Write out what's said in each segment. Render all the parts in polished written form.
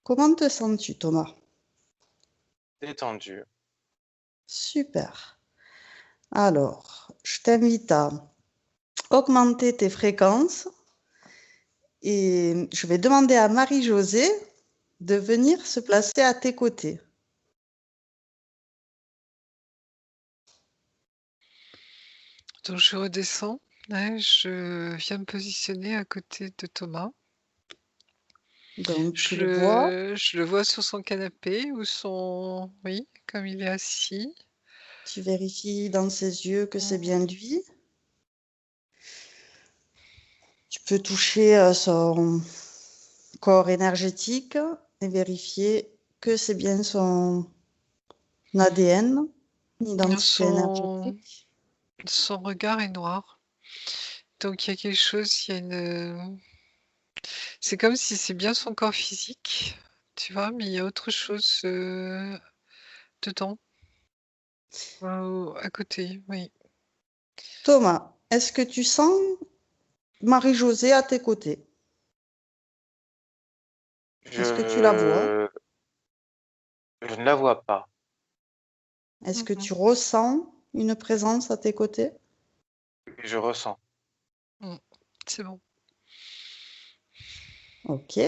Comment te sens-tu, Thomas? Détendu. Super. Alors, je t'invite à augmenter tes fréquences et je vais demander à Marie-Josée de venir se placer à tes côtés. Donc je redescends, là, je viens me positionner à côté de Thomas. Donc, tu le vois, Je le vois sur son canapé ou son... Oui, comme il est assis. tu vérifies dans ses yeux que c'est bien lui. Tu peux toucher son corps énergétique et vérifier que c'est bien son ADN, identité Son, énergétique. son regard est noir. Donc il y a quelque chose, il y a une... C'est comme si c'est bien son corps physique, tu vois, mais il y a autre chose dedans, à côté, oui. Thomas, est-ce que tu sens Marie-Josée à tes côtés? Est-ce que tu la vois? Je, je ne la vois pas. Est-ce que tu ressens une présence à tes côtés? Je ressens. C'est bon. Ok.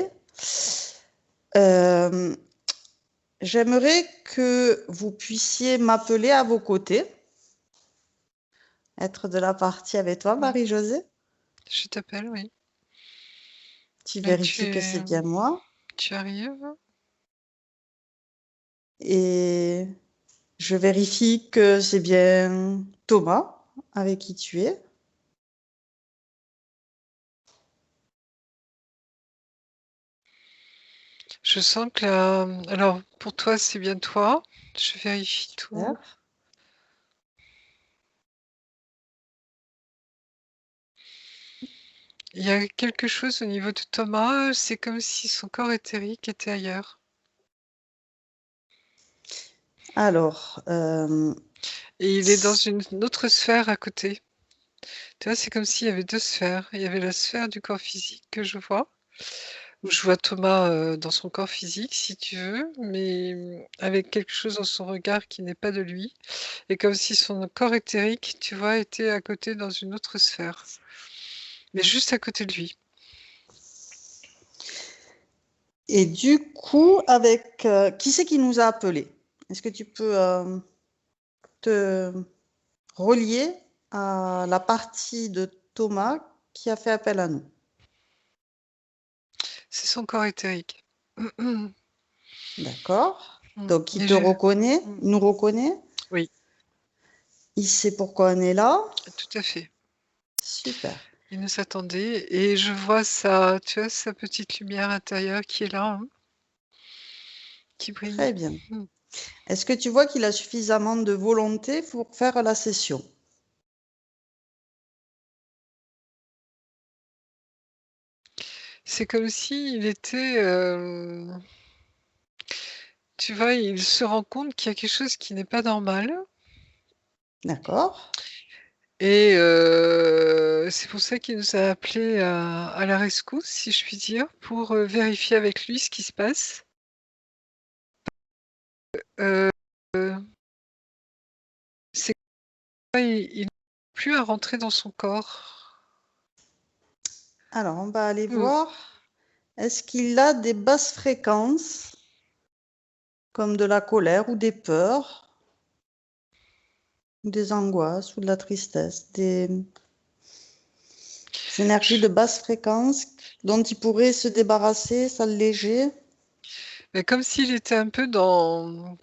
J'aimerais que vous puissiez m'appeler à vos côtés, être de la partie avec toi, Marie-Josée. Je t'appelle, oui. Tu Là, vérifies que c'est bien moi. tu arrives. Et je vérifie que c'est bien Thomas avec qui tu es. Je sens que alors, pour toi, c'est bien toi. Je vérifie Super. tout. Il y a quelque chose au niveau de Thomas, c'est comme si son corps éthérique était ailleurs. Alors, Et il est dans une autre sphère à côté. Tu vois, c'est comme s'il y avait deux sphères. Il y avait la sphère du corps physique que je vois, où je vois Thomas dans son corps physique, si tu veux, mais avec quelque chose dans son regard qui n'est pas de lui. Et comme si son corps éthérique, tu vois, était à côté dans une autre sphère. Mais juste à côté de lui. et du coup, avec qui c'est qui nous a appelés? Est-ce que tu peux te relier à la partie de Thomas qui a fait appel à nous? C'est son corps éthérique. D'accord. Donc, il Et te reconnaît, il nous reconnaît. Oui, Il sait pourquoi on est là. tout à fait. Super. Il nous attendait et je vois sa, tu vois, sa petite lumière intérieure qui est là, hein, qui brille. Très bien. Est-ce que tu vois qu'il a suffisamment de volonté pour faire la session? C'est comme s'il était, tu vois, il se rend compte qu'il y a quelque chose qui n'est pas normal. D'accord. Et c'est pour ça qu'il nous a appelés à la rescousse, si je puis dire, pour vérifier avec lui ce qui se passe. Euh, c'est il n'a plus à rentrer dans son corps. Alors, on va aller voir. Est-ce qu'il a des basses fréquences, comme de la colère ou des peurs, ou des angoisses ou de la tristesse, des énergies de basse fréquence dont il pourrait se débarrasser, s'alléger? Mais comme s'il était un peu dans,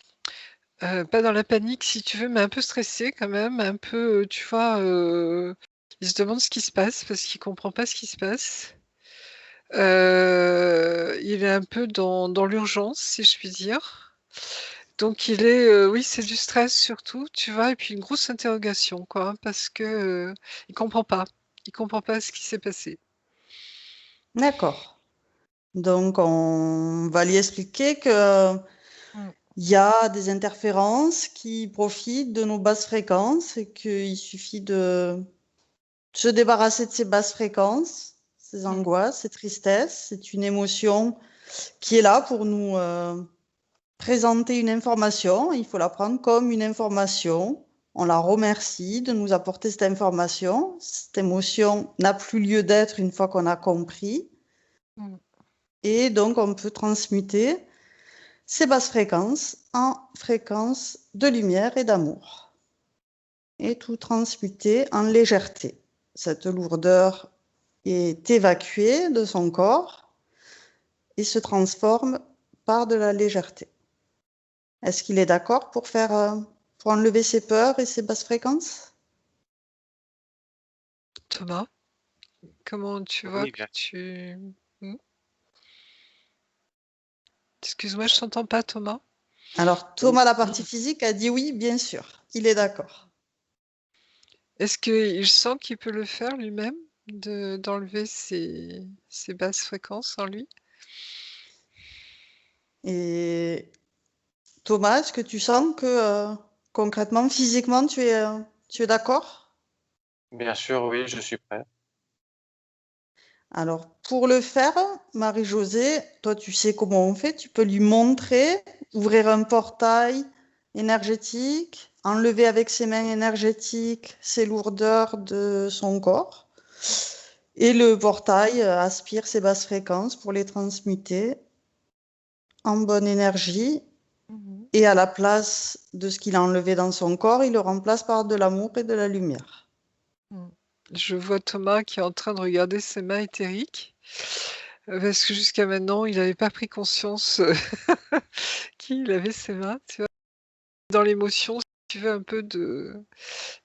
pas dans la panique si tu veux, mais un peu stressé quand même, un peu, tu vois, il se demande ce qui se passe parce qu'il comprend pas ce qui se passe. Il est un peu dans l'urgence, si je puis dire. Donc il est, oui, c'est du stress surtout, tu vois? Et puis une grosse interrogation quoi, parce que, il comprend pas. Il comprend pas ce qui s'est passé. D'accord. Donc, on va lui expliquer que Mmh. il y a des interférences qui profitent de nos basses fréquences et qu'il suffit de se débarrasser de ces basses fréquences, ces angoisses, ces tristesses. C'est une émotion qui est là pour nous présenter une information. Il faut la prendre comme une information. On la remercie de nous apporter cette information. Cette émotion n'a plus lieu d'être une fois qu'on a compris. Et donc, on peut transmuter ces basses fréquences en fréquences de lumière et d'amour. Et tout transmuter en légèreté. Cette lourdeur est évacuée de son corps et se transforme par de la légèreté. Est-ce qu'il est d'accord pour enlever ses peurs et ses basses fréquences? Thomas, comment tu vois Oui, que bien. tu... Excuse-moi, je t'entends pas, Thomas. Alors, Thomas, la partie physique, a dit oui, bien sûr. Il est d'accord. Est-ce qu'il sent qu'il peut le faire lui-même, d'enlever ses basses fréquences en lui? Et Thomas, est-ce que tu sens que concrètement, physiquement, tu es d'accord? Bien sûr, oui, je suis prêt. Alors, pour le faire, Marie-Josée, toi, tu sais comment on fait. Tu peux lui montrer, ouvrir un portail énergétique, enlever avec ses mains énergétiques ses lourdeurs de son corps. Et le portail aspire ces basses fréquences pour les transmuter en bonne énergie. Et à la place de ce qu'il a enlevé dans son corps, il le remplace par de l'amour et de la lumière. Je vois Thomas qui est en train de regarder ses mains éthériques, parce que jusqu'à maintenant, il n'avait pas pris conscience qu'il avait ses mains, tu vois? Dans l'émotion, si tu veux, un peu de...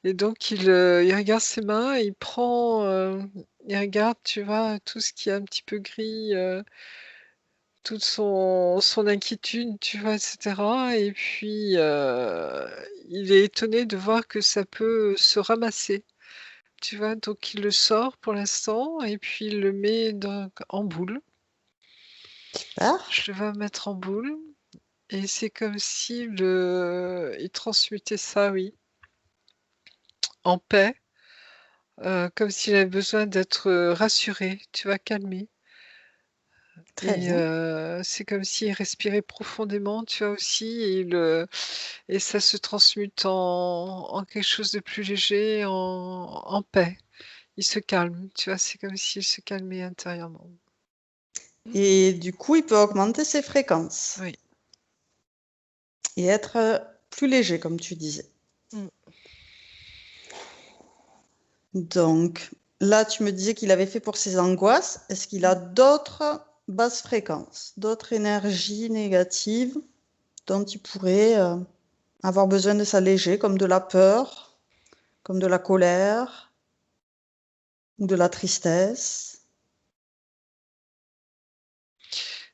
Et donc, il regarde ses mains, et il regarde, tu vois, tout ce qui est un petit peu gris, toute son inquiétude, tu vois, etc. Et puis, il est étonné de voir que ça peut se ramasser, tu vois. Donc, il le sort pour l'instant, et puis il le met en boule. Super. Je le vais mettre en boule, et c'est comme si il transmutait ça, oui, en paix, comme s'il avait besoin d'être rassuré, tu vois, calmé. Très Et bien. c'est comme s'il respirait profondément, tu vois, aussi, et ça se transmute en quelque chose de plus léger, en paix. Il se calme, tu vois, c'est comme s'il se calmait intérieurement. Et du coup, il peut augmenter ses fréquences Oui. et être plus léger, comme tu disais. Donc, là, tu me disais qu'il avait fait pour ses angoisses. Est-ce qu'il a d'autres basses fréquences, d'autres énergies négatives dont il pourrait avoir besoin de s'alléger, comme de la peur, comme de la colère ou de la tristesse?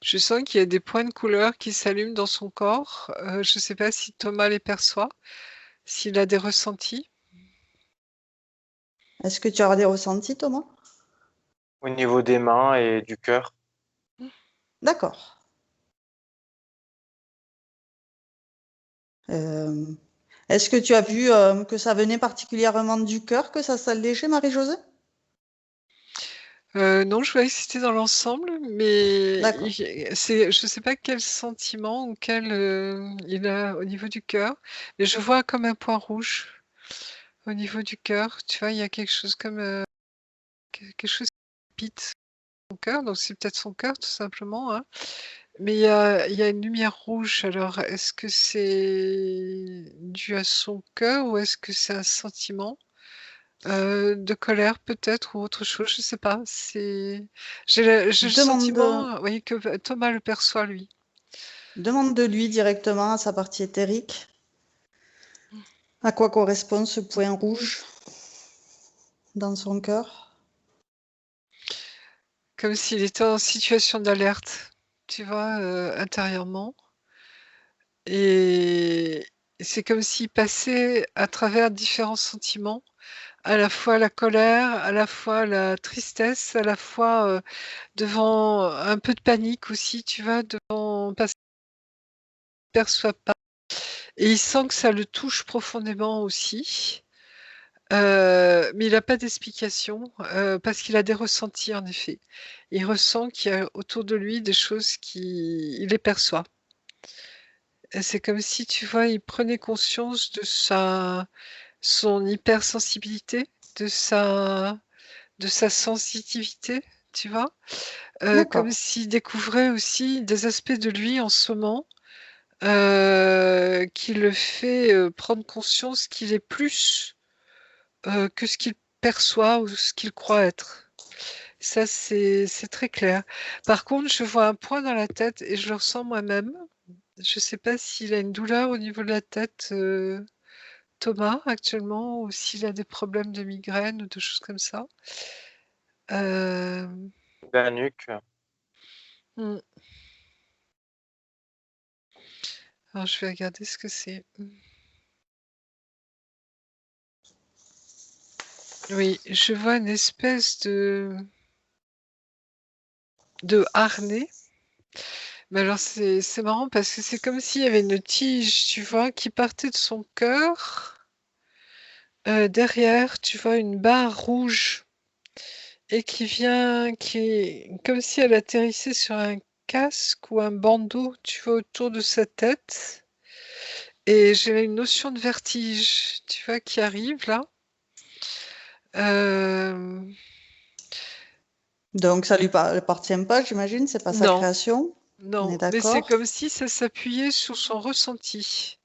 Je sens qu'il y a des points de couleur qui s'allument dans son corps. Je ne sais pas si Thomas les perçoit, s'il a des ressentis. Est-ce que tu as des ressentis, Thomas? Au niveau des mains et du cœur. D'accord. Est-ce que tu as vu que ça venait particulièrement du cœur, que ça s'allégeait, Marie-Josée? Non, je voyais que c'était dans l'ensemble, mais D'accord. je sais pas quel sentiment ou il a au niveau du cœur, mais je vois comme un point rouge au niveau du cœur. Tu vois, il y a quelque chose comme quelque chose qui pite son cœur, donc c'est peut-être son cœur tout simplement, hein. Mais il y a une lumière rouge. Alors, est-ce que c'est dû à son cœur, ou est-ce que c'est un sentiment de colère peut-être, ou autre chose? Je sais pas. J'ai le Demande, sentiment, oui, que Thomas le perçoit, lui. demande de lui directement à sa partie éthérique. À quoi correspond ce point rouge dans son cœur? Comme s'il était en situation d'alerte, tu vois, intérieurement. Et c'est comme s'il passait à travers différents sentiments, à la fois la colère, à la fois la tristesse, à la fois devant un peu de panique aussi, tu vois, parce qu'il ne perçoit pas. Et il sent que ça le touche profondément aussi. Mais il n'a pas d'explication parce qu'il a des ressentis, en effet. Il ressent qu'il y a autour de lui des choses il les perçoit. Et c'est comme si, tu vois, il prenait conscience de son hypersensibilité, de sa sensitivité, tu vois. Comme D'accord. s'il découvrait aussi des aspects de lui en ce moment qui le fait prendre conscience qu'il est plus que ce qu'il perçoit ou ce qu'il croit être. Ça, c'est très clair. Par contre, je vois un point dans la tête et je le ressens moi-même. Je ne sais pas s'il a une douleur au niveau de la tête, Thomas, actuellement, ou s'il a des problèmes de migraine ou de choses comme ça. Euh, La nuque. hmm. Alors, je vais regarder ce que c'est. Oui, je vois une espèce de harnais. Mais alors, c'est marrant parce que c'est comme s'il y avait une tige, tu vois, qui partait de son cœur. Derrière, tu vois une barre rouge et qui est comme si elle atterrissait sur un casque ou un bandeau, tu vois, autour de sa tête. Et j'ai une notion de vertige, tu vois, qui arrive là. Euh, Donc, ça lui appartient pas, j'imagine, c'est pas sa non, création. On est non, mais c'est d'accord? comme si ça s'appuyait sur son ressenti,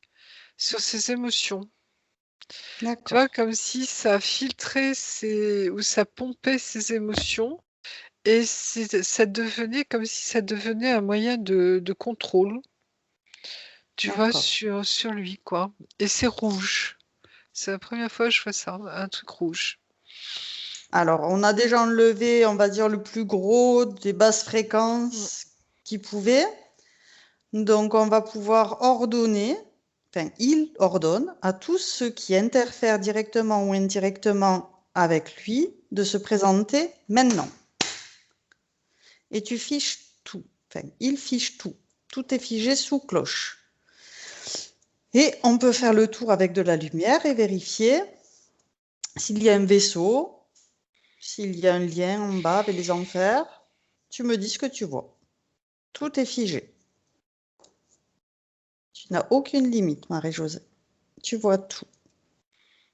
sur ses émotions. Tu vois, D'accord. comme si ça filtrait ou ça pompait ses émotions et ça devenait comme si ça devenait un moyen de contrôle, tu vois, D'accord. sur lui, quoi. Et c'est rouge. C'est la première fois que je vois ça, un truc rouge. Alors, on a déjà enlevé, on va dire, le plus gros des basses Mm. fréquences qui pouvaient. Donc, on va pouvoir ordonner, enfin, il ordonne à tous ceux qui interfèrent directement ou indirectement avec lui de se présenter maintenant. Et tu fiches tout. Enfin, il fiche tout. Tout est figé sous cloche. Et on peut faire le tour avec de la lumière et vérifier s'il y a un vaisseau, s'il y a un lien en bas avec les enfers. Tu me dis ce que tu vois. Tout est figé. Tu n'as aucune limite, Marie-Josée. Tu vois tout.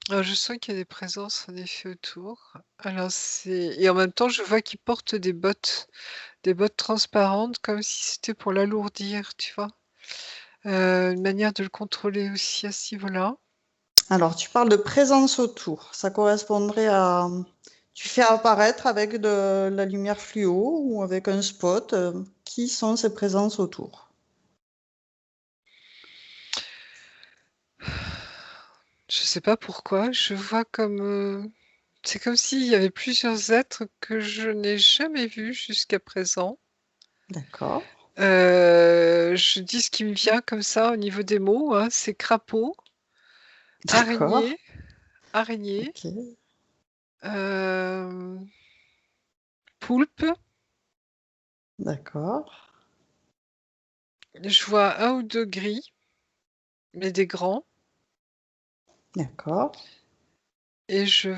Alors, je sens qu'il y a des présences en effet autour. Alors, et en même temps, je vois qu'il porte des bottes transparentes, comme si c'était pour l'alourdir, tu vois. Une manière de le contrôler aussi à ce niveau-là. Alors, tu parles de présence autour. Ça correspondrait à... Tu fais apparaître avec de la lumière fluo ou avec un spot. Qui sont ces présences autour? Je sais pas pourquoi, je vois comme c'est comme s'il y avait plusieurs êtres que je n'ai jamais vus jusqu'à présent. D'accord. Je dis ce qui me vient comme ça au niveau des mots, hein, c'est crapaud, D'accord. araignée, Ok. euh, poulpe. D'accord. Je vois un ou deux gris, mais des grands. D'accord. Et j'ai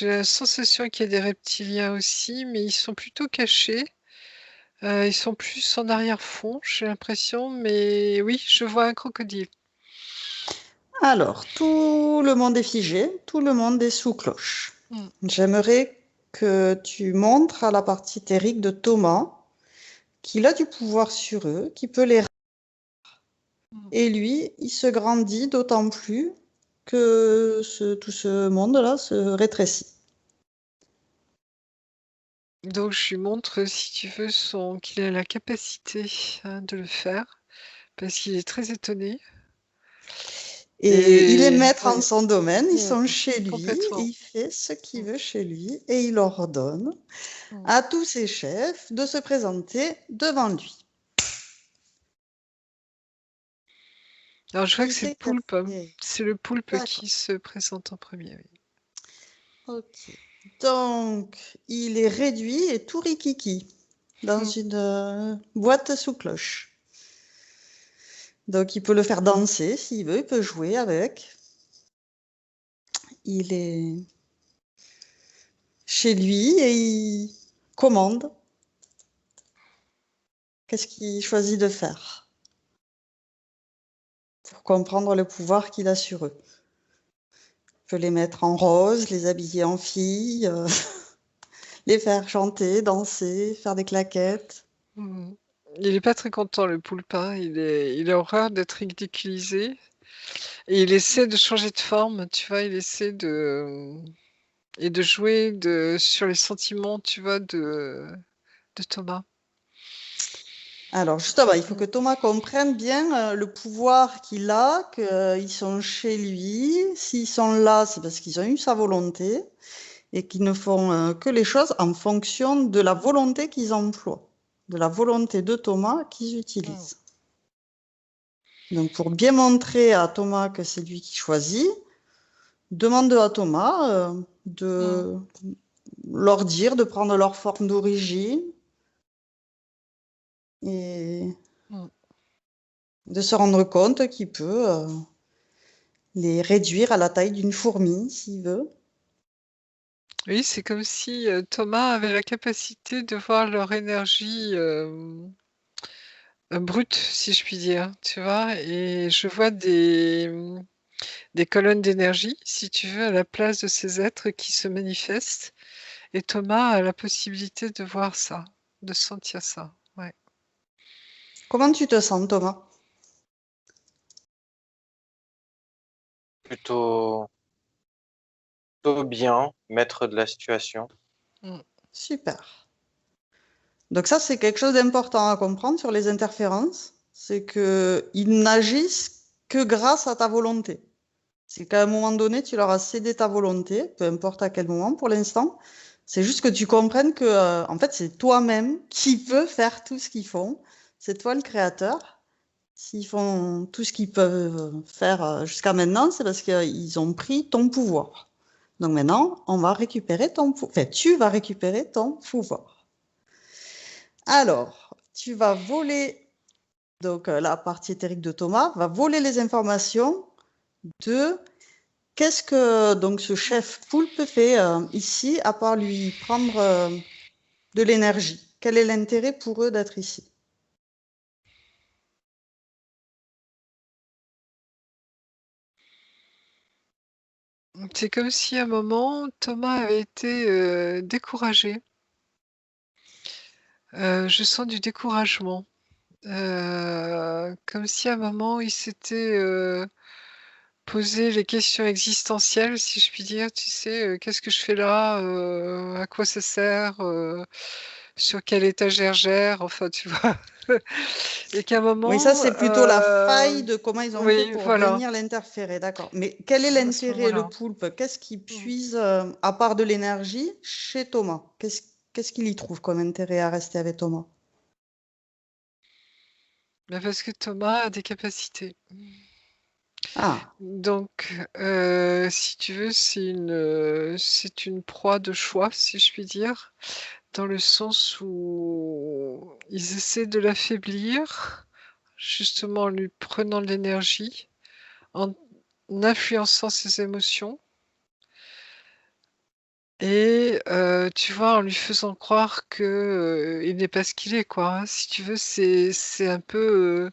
la sensation qu'il y a des reptiliens aussi, mais ils sont plutôt cachés. Ils sont plus en arrière-fond, j'ai l'impression, mais oui, je vois un crocodile. Alors, tout le monde est figé, tout le monde est sous cloche. Mm. J'aimerais que tu montres à la partie éthérique de Thomas qu'il a du pouvoir sur eux, qu'il peut les... Mm. Et lui, il se grandit d'autant plus que tout ce monde-là se rétrécit. Donc je lui montre, si tu veux, qu'il a la capacité de le faire, parce qu'il est très étonné. Et il est Et maître en oui, son domaine, ils mm, sont chez lui, et complètement. il fait ce qu'il Mm, veut chez lui, et il ordonne mm. à tous ses chefs de se présenter devant lui. Alors je vois que Qui c'est le c'est qui a poulpe, hein. fait? C'est le poulpe D'accord. qui se présente en premier. Oui. Ok. Donc, il est réduit et tout rikiki dans Mm. une boîte sous cloche. Donc, il peut le faire danser s'il veut, il peut jouer avec. il est chez lui et il commande. Qu'est-ce qu'il choisit de faire pour comprendre le pouvoir qu'il a sur eux? Il peut les mettre en rose, les habiller en filles, les faire chanter, danser, faire des claquettes. Mhm. Il est pas très content, le poulpe, hein. Il a horreur d'être ridiculisé. Et il essaie de changer de forme, tu vois, il essaie de jouer sur les sentiments, tu vois, de Thomas. Alors justement, il faut que Thomas comprenne bien le pouvoir qu'il a, qu'ils sont chez lui. S'ils sont là, c'est parce qu'ils ont eu sa volonté et qu'ils ne font que les choses en fonction de la volonté qu'ils emploient, de la volonté de Thomas qu'ils utilisent. Donc pour bien montrer à Thomas que c'est lui qui choisit, demande à Thomas de leur dire de prendre leur forme d'origine et de se rendre compte qu'il peut les réduire à la taille d'une fourmi s'il veut. Oui, c'est comme si Thomas avait la capacité de voir leur énergie brute, si je puis dire, tu vois. Et je vois des colonnes d'énergie, si tu veux, à la place de ces êtres qui se manifestent. Et Thomas a la possibilité de voir ça, de sentir ça. Ouais. Comment tu te sens, Thomas? Plutôt, plutôt bien, maître de la situation. Mm. Super. Donc ça, c'est quelque chose d'important à comprendre sur les interférences, c'est qu'ils n'agissent que grâce à ta volonté. C'est qu'à un moment donné, tu leur as cédé ta volonté, peu importe à quel moment pour l'instant. C'est juste que tu comprennes que, en fait, c'est toi-même qui peux faire tout ce qu'ils font. C'est toi le créateur. S'ils font tout ce qu'ils peuvent faire jusqu'à maintenant, c'est parce qu'ils ont pris ton pouvoir. Donc maintenant, on va récupérer ton pouvoir. Enfin, tu vas récupérer ton pouvoir. Alors, tu vas voler, donc la partie éthérique de Thomas va voler les informations de qu'est-ce que donc ce chef poulpe fait ici, à part lui prendre de l'énergie. Quel est l'intérêt pour eux d'être ici? C'est comme si à un moment, Thomas avait été découragé. Je sens du découragement. Comme si à un moment, il s'était posé les questions existentielles, si je puis dire. Tu sais, qu'est-ce que je fais là? À quoi ça sert? Sur quelle étagère gère? Enfin, tu vois. Et qu'à un Oui, ça moment, c'est plutôt la faille de comment ils ont fait oui, pour voilà, venir l'interférer, d'accord. Mais quel est à ce l'intérêt, le moment-là. poulpe? Qu'est-ce qu'il Mm. puise, à part de l'énergie, chez Thomas? Qu'est-ce qu'il y trouve comme intérêt à rester avec Thomas? Mais parce que Thomas a des capacités. Ah, Donc, si tu veux, c'est une proie de choix, si je puis dire, dans le sens où ils essaient de l'affaiblir, justement en lui prenant de l'énergie, en influençant ses émotions et tu vois, en lui faisant croire que, il n'est pas ce qu'il est, quoi, hein. Si tu veux, c'est un peu,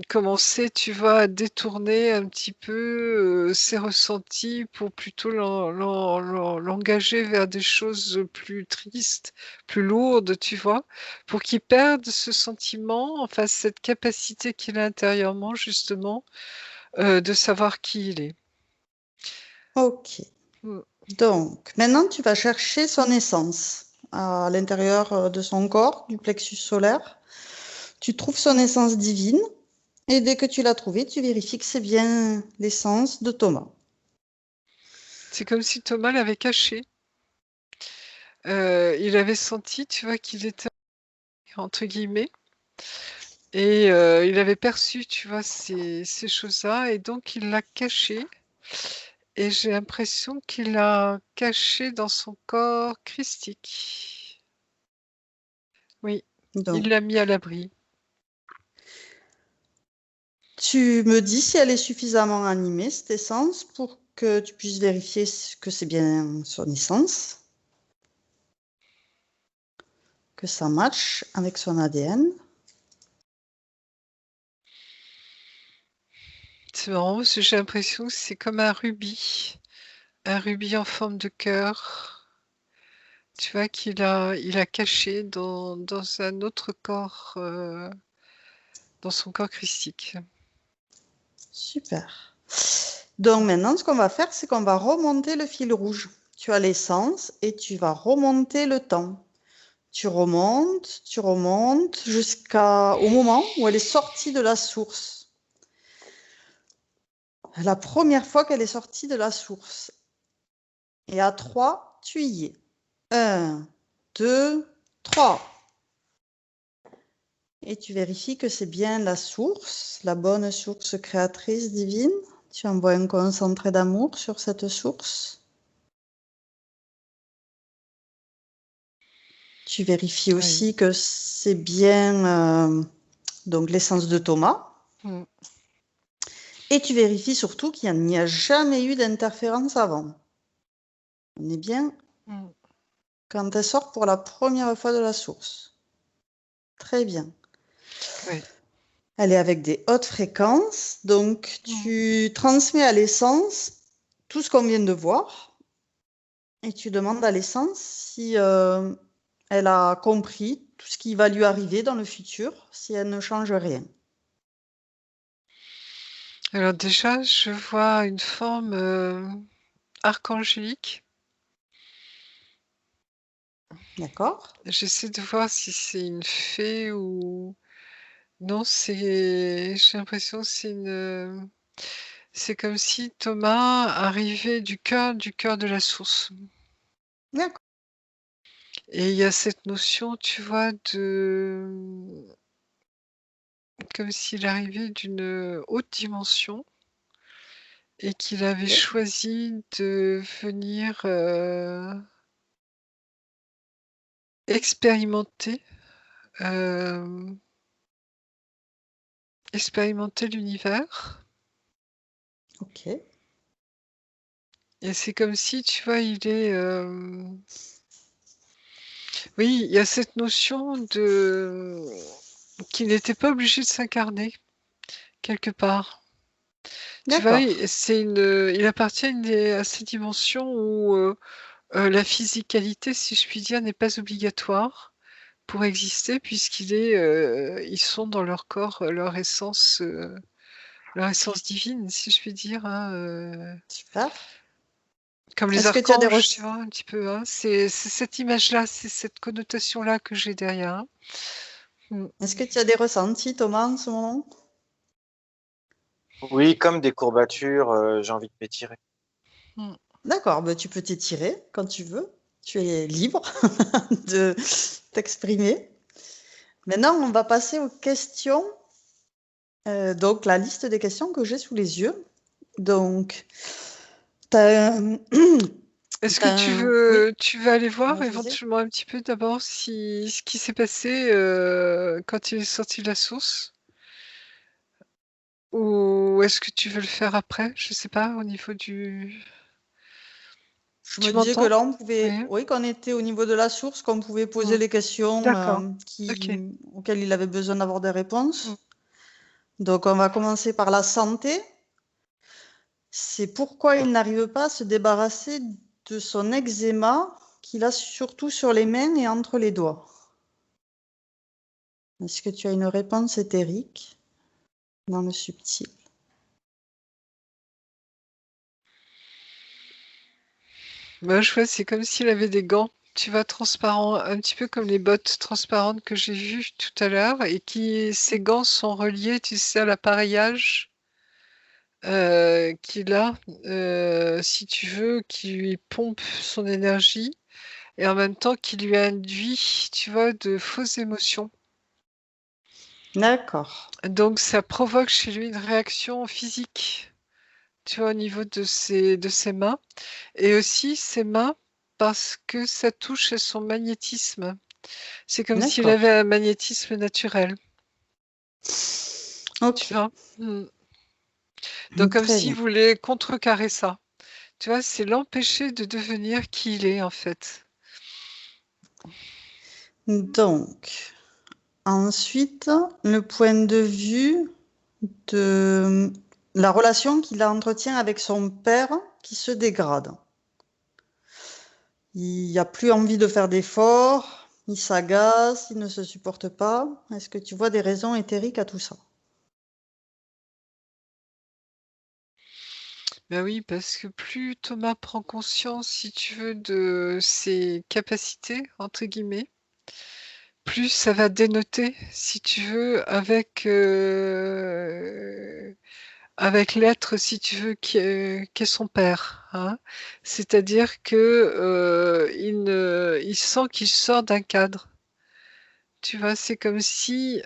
commencer, tu vois, à détourner un petit peu, ses ressentis pour plutôt l'engager vers des choses plus tristes, plus lourdes, tu vois? Pour qu'il perde ce sentiment, enfin cette capacité qu'il a intérieurement justement, de savoir qui il est. ok. Mmh. Donc, maintenant tu vas chercher son essence à l'intérieur de son corps, du plexus solaire. Tu trouves son essence divine et dès que tu l'as trouvée, tu vérifies que c'est bien l'essence de Thomas. C'est comme si Thomas l'avait caché. Il avait senti, tu vois, qu'il était entre guillemets et il avait perçu, tu vois, ces choses-là et donc il l'a caché et j'ai l'impression qu'il l'a caché dans son corps christique. Oui, il Donc, l'a mis à l'abri. Tu me dis si elle est suffisamment animée, cette essence, pour que tu puisses vérifier que c'est bien son essence, que ça matche avec son ADN. C'est marrant parce que j'ai l'impression que c'est comme un rubis en forme de cœur. Tu vois qu'il a caché dans un autre corps, dans son corps christique. Super. Donc maintenant, ce qu'on va faire, c'est qu'on va remonter le fil rouge. Tu as l'essence et tu vas remonter le temps. Tu remontes jusqu'au moment où elle est sortie de la source. La première fois qu'elle est sortie de la source. Et à 3, tu y es. 1, 2, 3. Et tu vérifies que c'est bien la source, la bonne source créatrice divine. Tu envoies un concentré d'amour sur cette source. Tu vérifies aussi que c'est bien donc l'essence de Thomas. Et tu vérifies surtout qu'il n'y a jamais eu d'interférence avant. On est bien quand elle sort pour la première fois de la source. Très bien. Oui. Elle est avec des hautes fréquences, donc tu transmets à l'essence tout ce qu'on vient de voir et tu demandes à l'essence si elle a compris tout ce qui va lui arriver dans le futur si elle ne change rien. Alors déjà, je vois une forme archangélique. D'accord. J'essaie de voir si c'est une fée ou... Non, j'ai l'impression que c'est comme si Thomas arrivait du cœur de la source. D'accord. Et il y a cette notion, tu vois, comme s'il arrivait d'une haute dimension et qu'il avait choisi de venir expérimenter l'univers. Ok. Et c'est comme si, tu vois, il est... Oui, il y a cette notion qu'il n'était pas obligé de s'incarner quelque part. Tu vois, D'accord. il appartient à ces dimensions où la physicalité, si je puis dire, n'est pas obligatoire pour exister, ils sont dans leur corps, leur essence divine, si je puis dire, hein, Super. comme les Est-ce que tu as des archanges, tu vois, un petit peu. Hein. C'est cette image-là, c'est cette connotation-là que j'ai derrière. Hein. Est-ce que tu as des ressentis, Thomas, en ce moment? Oui, comme des courbatures, j'ai envie de m'étirer. D'accord, ben, tu peux t'étirer quand tu veux. Tu es libre de t'exprimer. Maintenant, on va passer aux questions. Donc, la liste des questions que j'ai sous les yeux. Donc, Est-ce que oui, tu veux aller voir je vous ai. éventuellement un petit peu d'abord ce qui s'est passé quand il est sorti de la source? Ou est-ce que tu veux le faire après? Je sais pas, au niveau du... Je me Tu disais que m'entends? là, on pouvait, Oui. oui, qu'on était au niveau de la source, qu'on pouvait poser Mm. les questions D'accord. Ok. auxquelles il avait besoin d'avoir des Mm. réponses. Donc, on va commencer par la santé. C'est pourquoi il n'arrive pas à se débarrasser de son eczéma qu'il a surtout sur les mains et entre les doigts. Est-ce que tu as une réponse éthérique dans le subtil? Moi, je vois, c'est comme s'il avait des gants, tu vois, transparents, un petit peu comme les bottes transparentes que j'ai vues tout à l'heure, et ces gants sont reliés, tu sais, à l'appareillage qu'il a, si tu veux, qui lui pompe son énergie, et en même temps qui lui induit, tu vois, de fausses émotions. D'accord. Donc, ça provoque chez lui une réaction physique, tu vois, au niveau de ses mains. Et aussi ses mains, parce que ça touche à son magnétisme. C'est comme s'il D'accord. avait un magnétisme naturel. Ok, Tu vois? Donc comme très s'il bien. voulait contrecarrer ça. Tu vois? C'est l'empêcher de devenir qui il est, en fait. Donc, ensuite, le point de vue de la relation qu'il entretient avec son père qui se dégrade. Il n'a plus envie de faire d'efforts, il s'agace, il ne se supporte pas. Est-ce que tu vois des raisons éthériques à tout ça? Ben oui, parce que plus Thomas prend conscience, si tu veux, de ses «capacités» entre guillemets, plus ça va dénoter, si tu veux, avec l'être, si tu veux, qui est son père, hein. C'est-à-dire que, il sent qu'il sort d'un cadre. Tu vois? C'est comme si,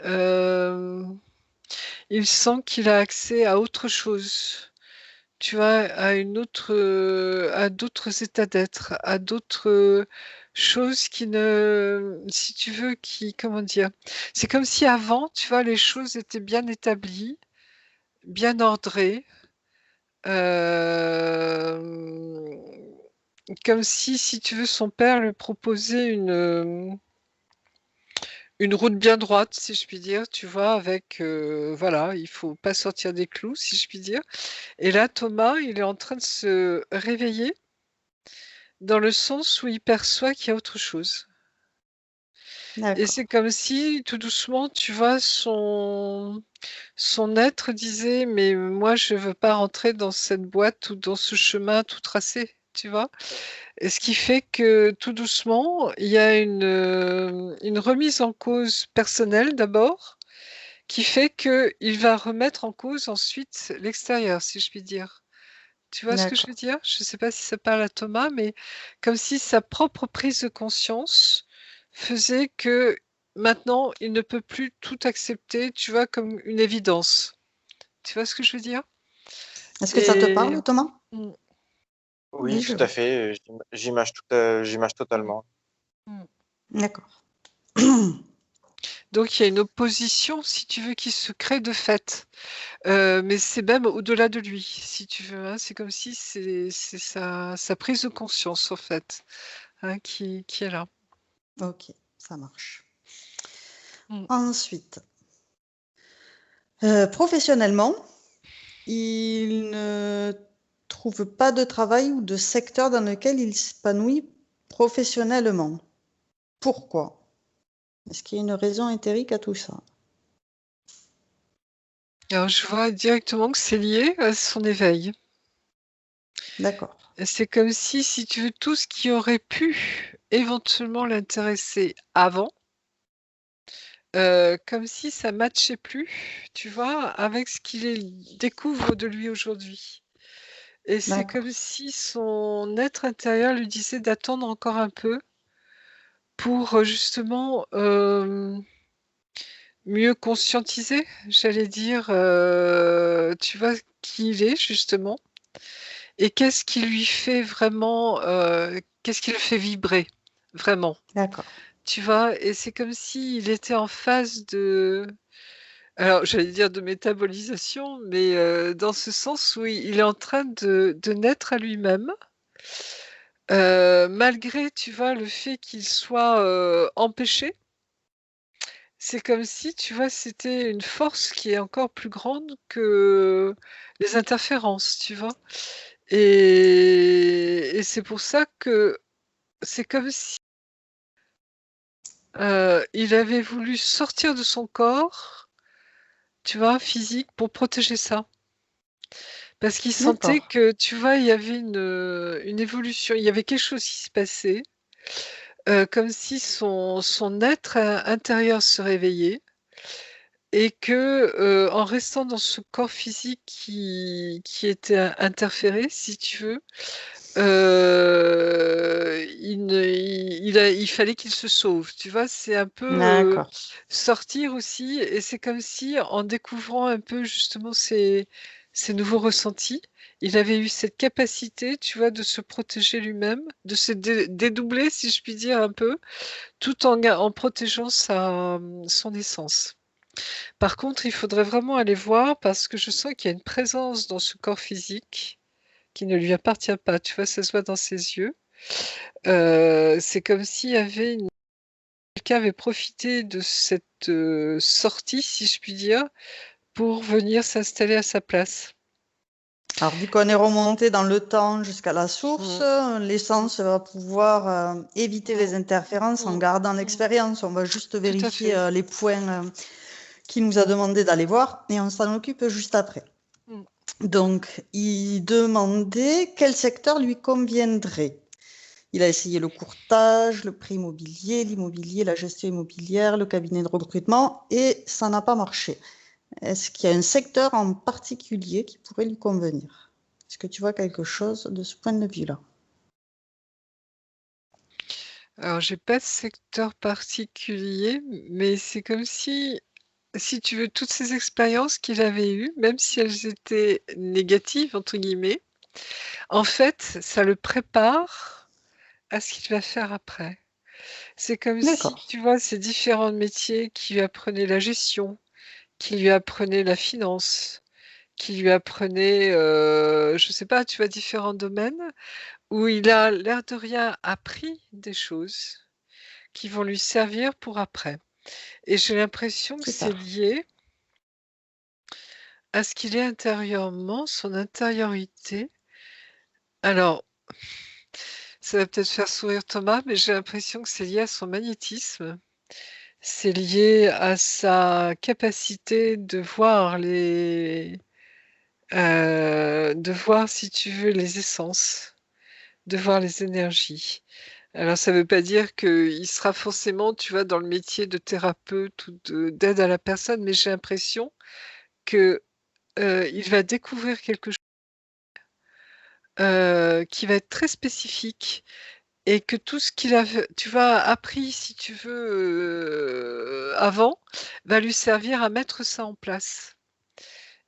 il sent qu'il a accès à autre chose. Tu vois? À d'autres états d'être, à d'autres, choses qui ne si tu veux, qui comment dire? C'est comme si avant, tu vois, les choses étaient bien établies, bien ordrées, hem, comme si tu veux, son père lui proposait une route bien droite, si je puis dire, tu vois? Avec, voilà, il faut pas sortir des clous, si je puis dire. Et là, Thomas, il est en train de se réveiller dans le sens où il perçoit qu'il y a autre chose. Et D'accord, c'est comme si, tout doucement, tu vois, son être disait: «Mais moi, je veux pas rentrer dans cette boîte ou dans ce chemin tout tracé», tu vois? Et ce qui fait que, tout doucement, il y a une remise en cause personnelle d'abord, qui fait qu'il va remettre en cause ensuite l'extérieur, si je puis dire. Tu vois ce que je veux d'accord. dire? Je ne sais pas si ça parle à Thomas, mais comme si sa propre prise de conscience faisait que maintenant, il ne peut plus tout accepter, tu vois, comme une évidence. Tu vois ce que je veux dire? Est-ce que ça te Et parle, Thomas? mmh, Oui, Oui, je tout à vois. fait. J'image mmh, totalement. mmh. D'accord. Donc il y a une opposition, si tu veux, qui se crée de fait. Mais c'est même au-delà de lui, si tu veux, hein. C'est comme si c'est sa prise de conscience, en fait, hein, qui est là. Ok, ça marche. Mmh. Ensuite, professionnellement, il ne trouve pas de travail ou de secteur dans lequel il s'épanouit professionnellement. Pourquoi? Est-ce qu'il y a une raison éthérique à tout ça? Alors je vois directement que c'est lié à son éveil. D'accord, Et c'est comme si tu veux, tout ce qui aurait pu éventuellement l'intéresser avant, comme si ça matchait plus, tu vois, avec ce qu'il découvre de lui aujourd'hui. Et c'est d'accord, comme si son être intérieur lui disait d'attendre encore un peu pour, justement, mieux conscientiser, j'allais dire, tu vois, qui il est justement. Et qu'est-ce qui lui fait vraiment, qu'est-ce qui le fait vibrer, vraiment, d'accord, tu vois? Et c'est comme s'il était en phase de alors j'allais dire de métabolisation, mais dans ce sens où il est en train de naître à lui-même, malgré, tu vois, le fait qu'il soit, empêché. C'est comme si, tu vois, c'était une force qui est encore plus grande que les interférences, tu vois? Et c'est pour ça que c'est comme si, il avait voulu sortir de son corps, tu vois, physique pour protéger ça. Parce qu'il sentait d'accord, que, tu vois, il y avait une évolution, il y avait quelque chose qui se passait, comme si son être, intérieur se réveillait et que, en restant dans ce corps physique qui était interféré, si tu veux, il ne il fallait qu'il se sauve, tu vois? C'est un peu, d'accord, sortir aussi et c'est comme si en découvrant un peu justement ces nouveaux ressentis, il avait eu cette capacité, tu vois, de se protéger lui-même, de se dédoubler si je puis dire un peu, tout en protégeant son essence. Par contre, il faudrait vraiment aller voir parce que je sens qu'il y a une présence dans ce corps physique qui ne lui appartient pas. Tu vois, ça se voit dans ses yeux. C'est comme s'il y avait quelqu'un avait profité de cette sortie, si je puis dire, pour venir s'installer à sa place. Alors, vu qu'on est remonté dans le temps jusqu'à la source, Mm. l'essence va pouvoir éviter les interférences en gardant l'expérience. On va juste Tout à vérifier fait. les points qu'il nous a demandé d'aller voir et on s'en occupe juste après. Mm. Donc, il demandait quel secteur lui conviendrait. Il a essayé le courtage, le prêt immobilier, l'immobilier, la gestion immobilière, le cabinet de recrutement et ça n'a pas marché. Est-ce qu'il y a un secteur en particulier qui pourrait lui convenir? Est-ce que tu vois quelque chose de ce point de vue-là? Alors, j'ai pas de secteur particulier, mais c'est comme si tu veux, toutes ces expériences qu'il avait eues, même si elles étaient «négatives» entre guillemets, en fait, ça le prépare à ce qu'il va faire après. C'est comme si, D'accord, tu vois, ces différents métiers qui lui apprenaient la gestion, qui lui apprenaient la finance, qui lui apprenaient, je sais pas, tu vois, différents domaines où il a, l'air de rien, appris des choses qui vont lui servir pour après. Et j'ai l'impression que c'est super. lié à ce qu'il est intérieurement, son intériorité. Alors, ça va peut-être faire sourire Thomas, mais j'ai l'impression que c'est lié à son magnétisme. C'est lié à sa capacité de voir, si tu veux, les essences, de voir les énergies. Alors ça veut pas dire qu'il sera forcément, tu vois, dans le métier de thérapeute ou d'aide à la personne, mais j'ai l'impression que, il va découvrir quelque chose qui va être très spécifique et que tout ce qu'il a tu vois, appris, si tu veux, avant, va lui servir à mettre ça en place.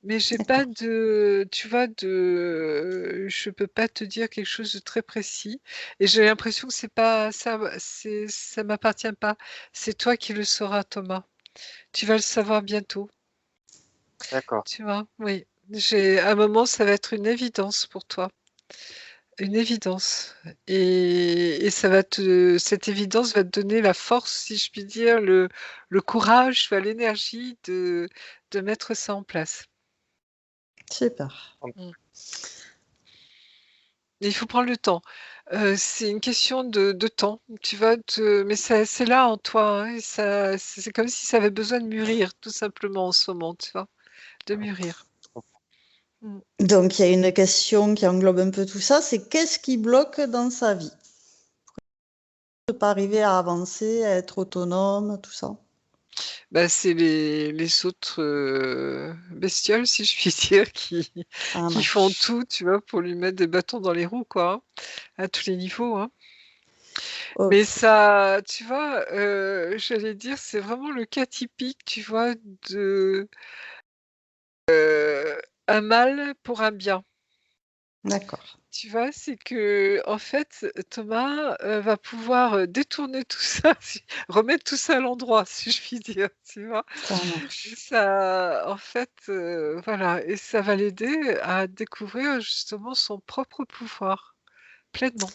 Mais j'ai pas D'accord. de tu vois, je peux pas te dire quelque chose de très précis et j'ai l'impression que c'est pas ça, ça m'appartient pas. C'est toi qui le sauras, Thomas. Tu vas le savoir bientôt, D'accord. tu vois? Oui. J'ai à un moment, ça va être une évidence pour toi, une évidence et ça va cette évidence va te donner la force, si je puis dire, le courage, tu vois, l'énergie de mettre ça en place. Super. Mmh. Mais il faut prendre le temps. C'est une question de temps. Tu vas te mais c'est là en toi, hein, et ça c'est comme si ça avait besoin de mûrir tout simplement en ce moment, tu vois? De mûrir. Je comprends. Mmh. Donc, il y a une question qui englobe un peu tout ça, c'est qu'est-ce qui bloque dans sa vie? De pas arriver à avancer, à être autonome, tout ça. Bah, c'est les autres, bestioles, si je puis dire, Ça qui font marche. tout, tu vois, pour lui mettre des bâtons dans les roues, quoi, hein, à tous les niveaux, hein. Mais OK. ça, tu vois, j'allais dire, c'est vraiment le cas typique, tu vois, de, un mal pour un bien. D'accord. Tu vois? C'est que en fait, Thomas, va pouvoir, détourner tout ça, remettre tout ça à l'endroit, si je puis dire, tu vois? Ça Et marche. ça en fait, voilà et ça va l'aider à découvrir justement son propre pouvoir, pleinement.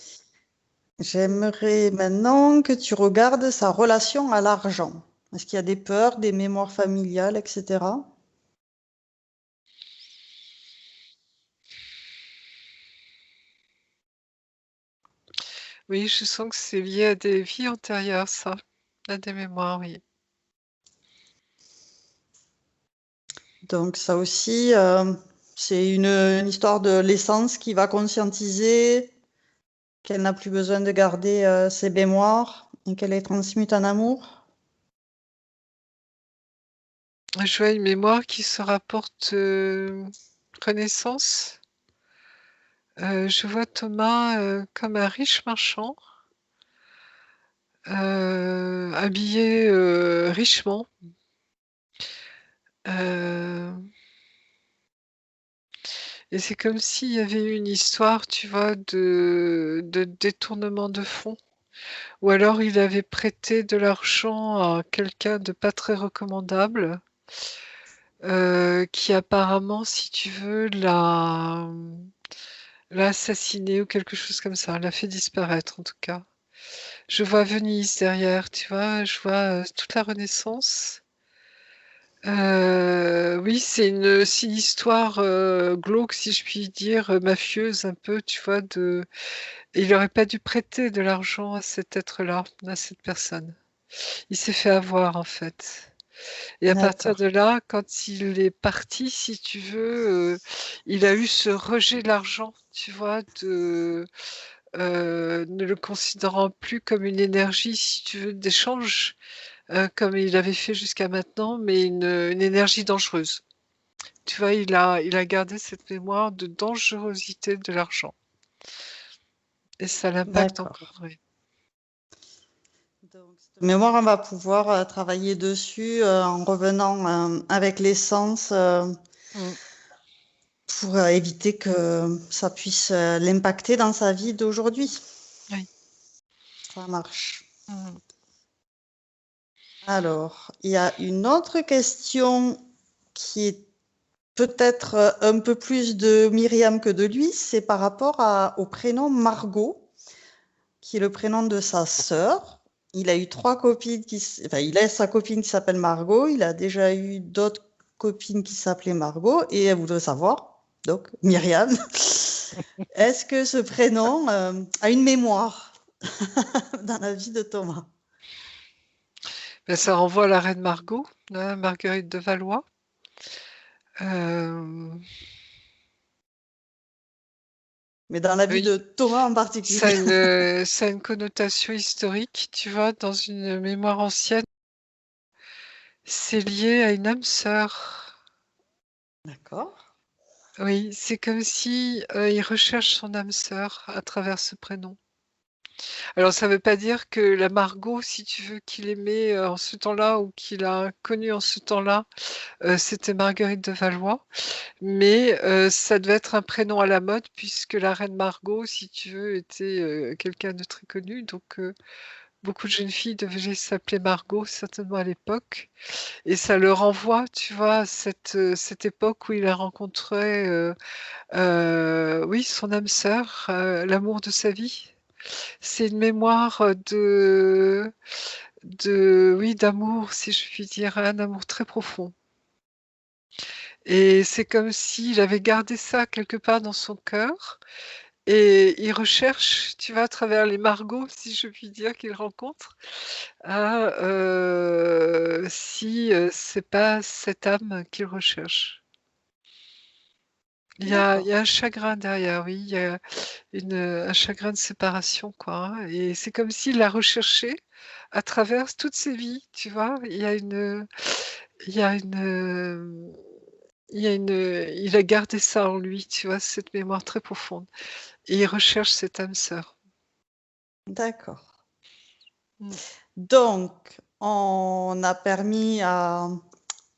J'aimerais maintenant que tu regardes sa relation à l'argent. Est-ce qu'il y a des peurs, des mémoires familiales, etc.? Oui, je sens que c'est lié à des vies antérieures ça, à des mémoires, oui. Donc ça aussi, c'est une histoire de l'essence qui va conscientiser qu'elle n'a plus besoin de garder ses mémoires et qu'elle est transmute en amour. Je vois une mémoire qui se rapporte, connaissance. Je vois Thomas, comme un riche marchand, habillé, richement, heu et c'est comme s'il y avait eu une histoire, tu vois, de détournement de fonds ou alors il avait prêté de l'argent à quelqu'un de pas très recommandable qui apparemment, si tu veux, l'a assassiné ou quelque chose comme ça, l'a fait disparaître en tout cas. Je vois Venise derrière, tu vois, je vois toute la Renaissance. Oui, c'est une histoire glauque, si je puis dire, mafieuse un peu, tu vois, il n'aurait pas dû prêter de l'argent à cet être-là, à cette personne. Il s'est fait avoir, en fait. Et à partir D'accord. de là, quand il est parti, si tu veux, il a eu ce rejet de l'argent, tu vois, ne le considérant plus comme une énergie, si tu veux, d'échange, comme il avait fait jusqu'à maintenant, mais une énergie dangereuse. Tu vois, il a gardé cette mémoire de dangerosité de l'argent. Et ça l'impacte D'accord. encore, oui. Donc, cette mémoire, on va pouvoir travailler dessus en revenant avec l'essence Mm. pour éviter que ça puisse l'impacter dans sa vie d'aujourd'hui. Oui. Ça marche. Mm. Alors, il y a une autre question qui est peut-être un peu plus de Myriam que de lui, c'est par rapport au prénom Margot, qui est le prénom de sa sœur. Il a eu 3 copines il a sa copine qui s'appelle Margot, il a déjà eu d'autres copines qui s'appelaient Margot, et elle voudrait savoir, donc Myriam, est-ce que ce prénom a une mémoire dans la vie de Thomas? Ben, ça renvoie à la reine Margot, hein, Marguerite de Valois. Mais dans la vie Oui, de Thomas en ça a particulier. ça a une connotation historique, tu vois, dans une mémoire ancienne. C'est lié à une âme sœur. D'accord. Oui, c'est comme si il recherche son âme sœur à travers ce prénom. Alors, ça ne veut pas dire que la Margot, si tu veux, qu'il aimait en ce temps-là ou qu'il a connue en ce temps-là, c'était Marguerite de Valois. Mais ça devait être un prénom à la mode puisque la reine Margot, si tu veux, était quelqu'un de très connu. Donc, beaucoup de jeunes filles devaient s'appeler Margot, certainement à l'époque. Et ça le renvoie, tu vois, à cette époque où il a rencontré, oui, son âme sœur, l'amour de sa vie. C'est une mémoire oui, d'amour, si je puis dire, un amour très profond. Et c'est comme s'il avait gardé ça quelque part dans son cœur et il recherche, tu vois, à travers les margots, si je puis dire, qu'il rencontre, si c'est pas cette âme qu'il recherche. Il y a un chagrin derrière, oui, il y a un chagrin de séparation, quoi, hein, et c'est comme s'il l'a recherché à travers toutes ses vies, tu vois? Il y a une, il a gardé ça en lui, tu vois? Cette mémoire très profonde et il recherche cette âme sœur. D'accord. Mmh. Donc, on a permis à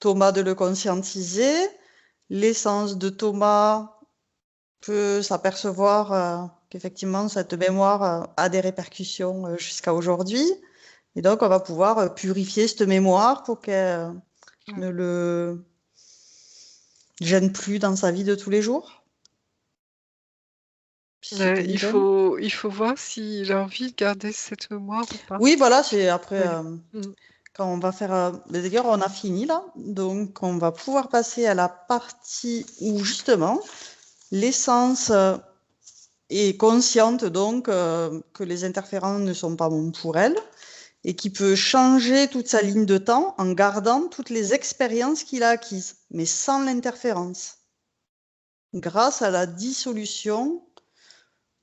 Thomas de le conscientiser. L'essence de Thomas peut s'apercevoir qu'effectivement, cette mémoire a des répercussions jusqu'à aujourd'hui. Et donc, on va pouvoir purifier cette mémoire pour qu'elle ne le gêne plus dans sa vie de tous les jours. Si c'était une Il gêne. faut voir s'il a envie de garder cette mémoire ou pas. Oui, voilà, c'est après, Oui. Mmh. quand on va faire. Mais d'ailleurs, on a fini là. Donc, on va pouvoir passer à la partie où justement l'essence est consciente donc que les interférences ne sont pas bons pour elle et qui peut changer toute sa ligne de temps en gardant toutes les expériences qu'il a acquises, mais sans l'interférence, grâce à la dissolution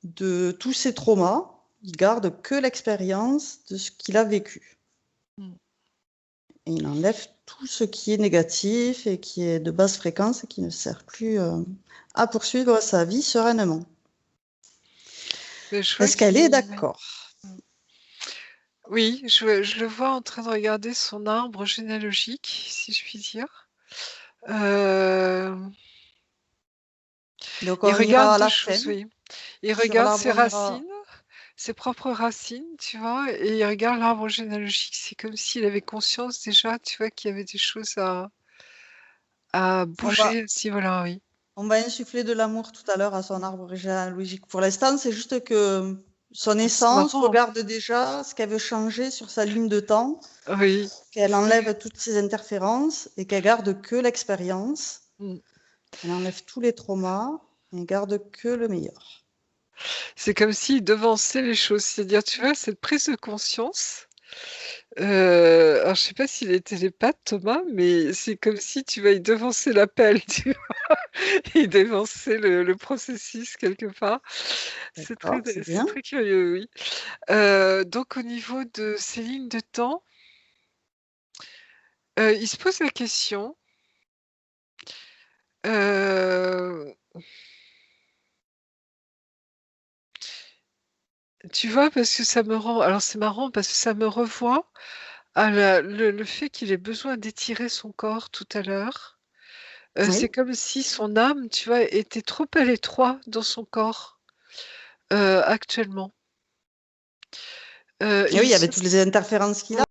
de tous ses traumas. Il garde que l'expérience de ce qu'il a vécu. Mmh. Et il enlève tout ce qui est négatif et qui est de basse fréquence et qui ne sert plus à poursuivre sa vie sereinement. Mais je vois Est-ce qu'elle est qu'il d'accord? oui, je le vois en train de regarder son arbre généalogique, si je puis dire. Donc Il on regarde ira à 2 la fin. choses, oui. Il Sur regarde l'arbre, ses on ira. racines, ses propres racines, tu vois? Et il regarde l'arbre généalogique. C'est comme s'il avait conscience déjà, tu vois, qu'il y avait des choses à On va, bouger. Si, voilà, oui. on va insuffler de l'amour tout à l'heure à son arbre généalogique. Pour l'instant, c'est juste que son C'est essence marrant. regarde déjà ce qu'elle veut changer sur sa ligne de temps, Oui. qu'elle Oui. enlève toutes ses interférences et qu'elle garde que l'expérience. Mm. Elle enlève tous les traumas et garde que le meilleur. C'est comme s'il devançait les choses. C'est-à-dire, tu vois, cette prise de conscience. Alors, je sais pas s'il est télépathe, Thomas, mais c'est comme si tu vas y devancer l'appel, tu vois, et devancer le processus quelque part. C'est D'accord, c'est bien. très curieux, oui. Donc, au niveau de ces lignes de temps, il se pose la question. Tu vois, parce que ça me rend. Alors, c'est marrant parce que ça me revoit à le fait qu'il ait besoin d'étirer son corps tout à l'heure. C'est Oui. comme si son âme, tu vois, était trop à l'étroit dans son corps actuellement. Et oui, il y Il avait toutes les interférences qu'il a.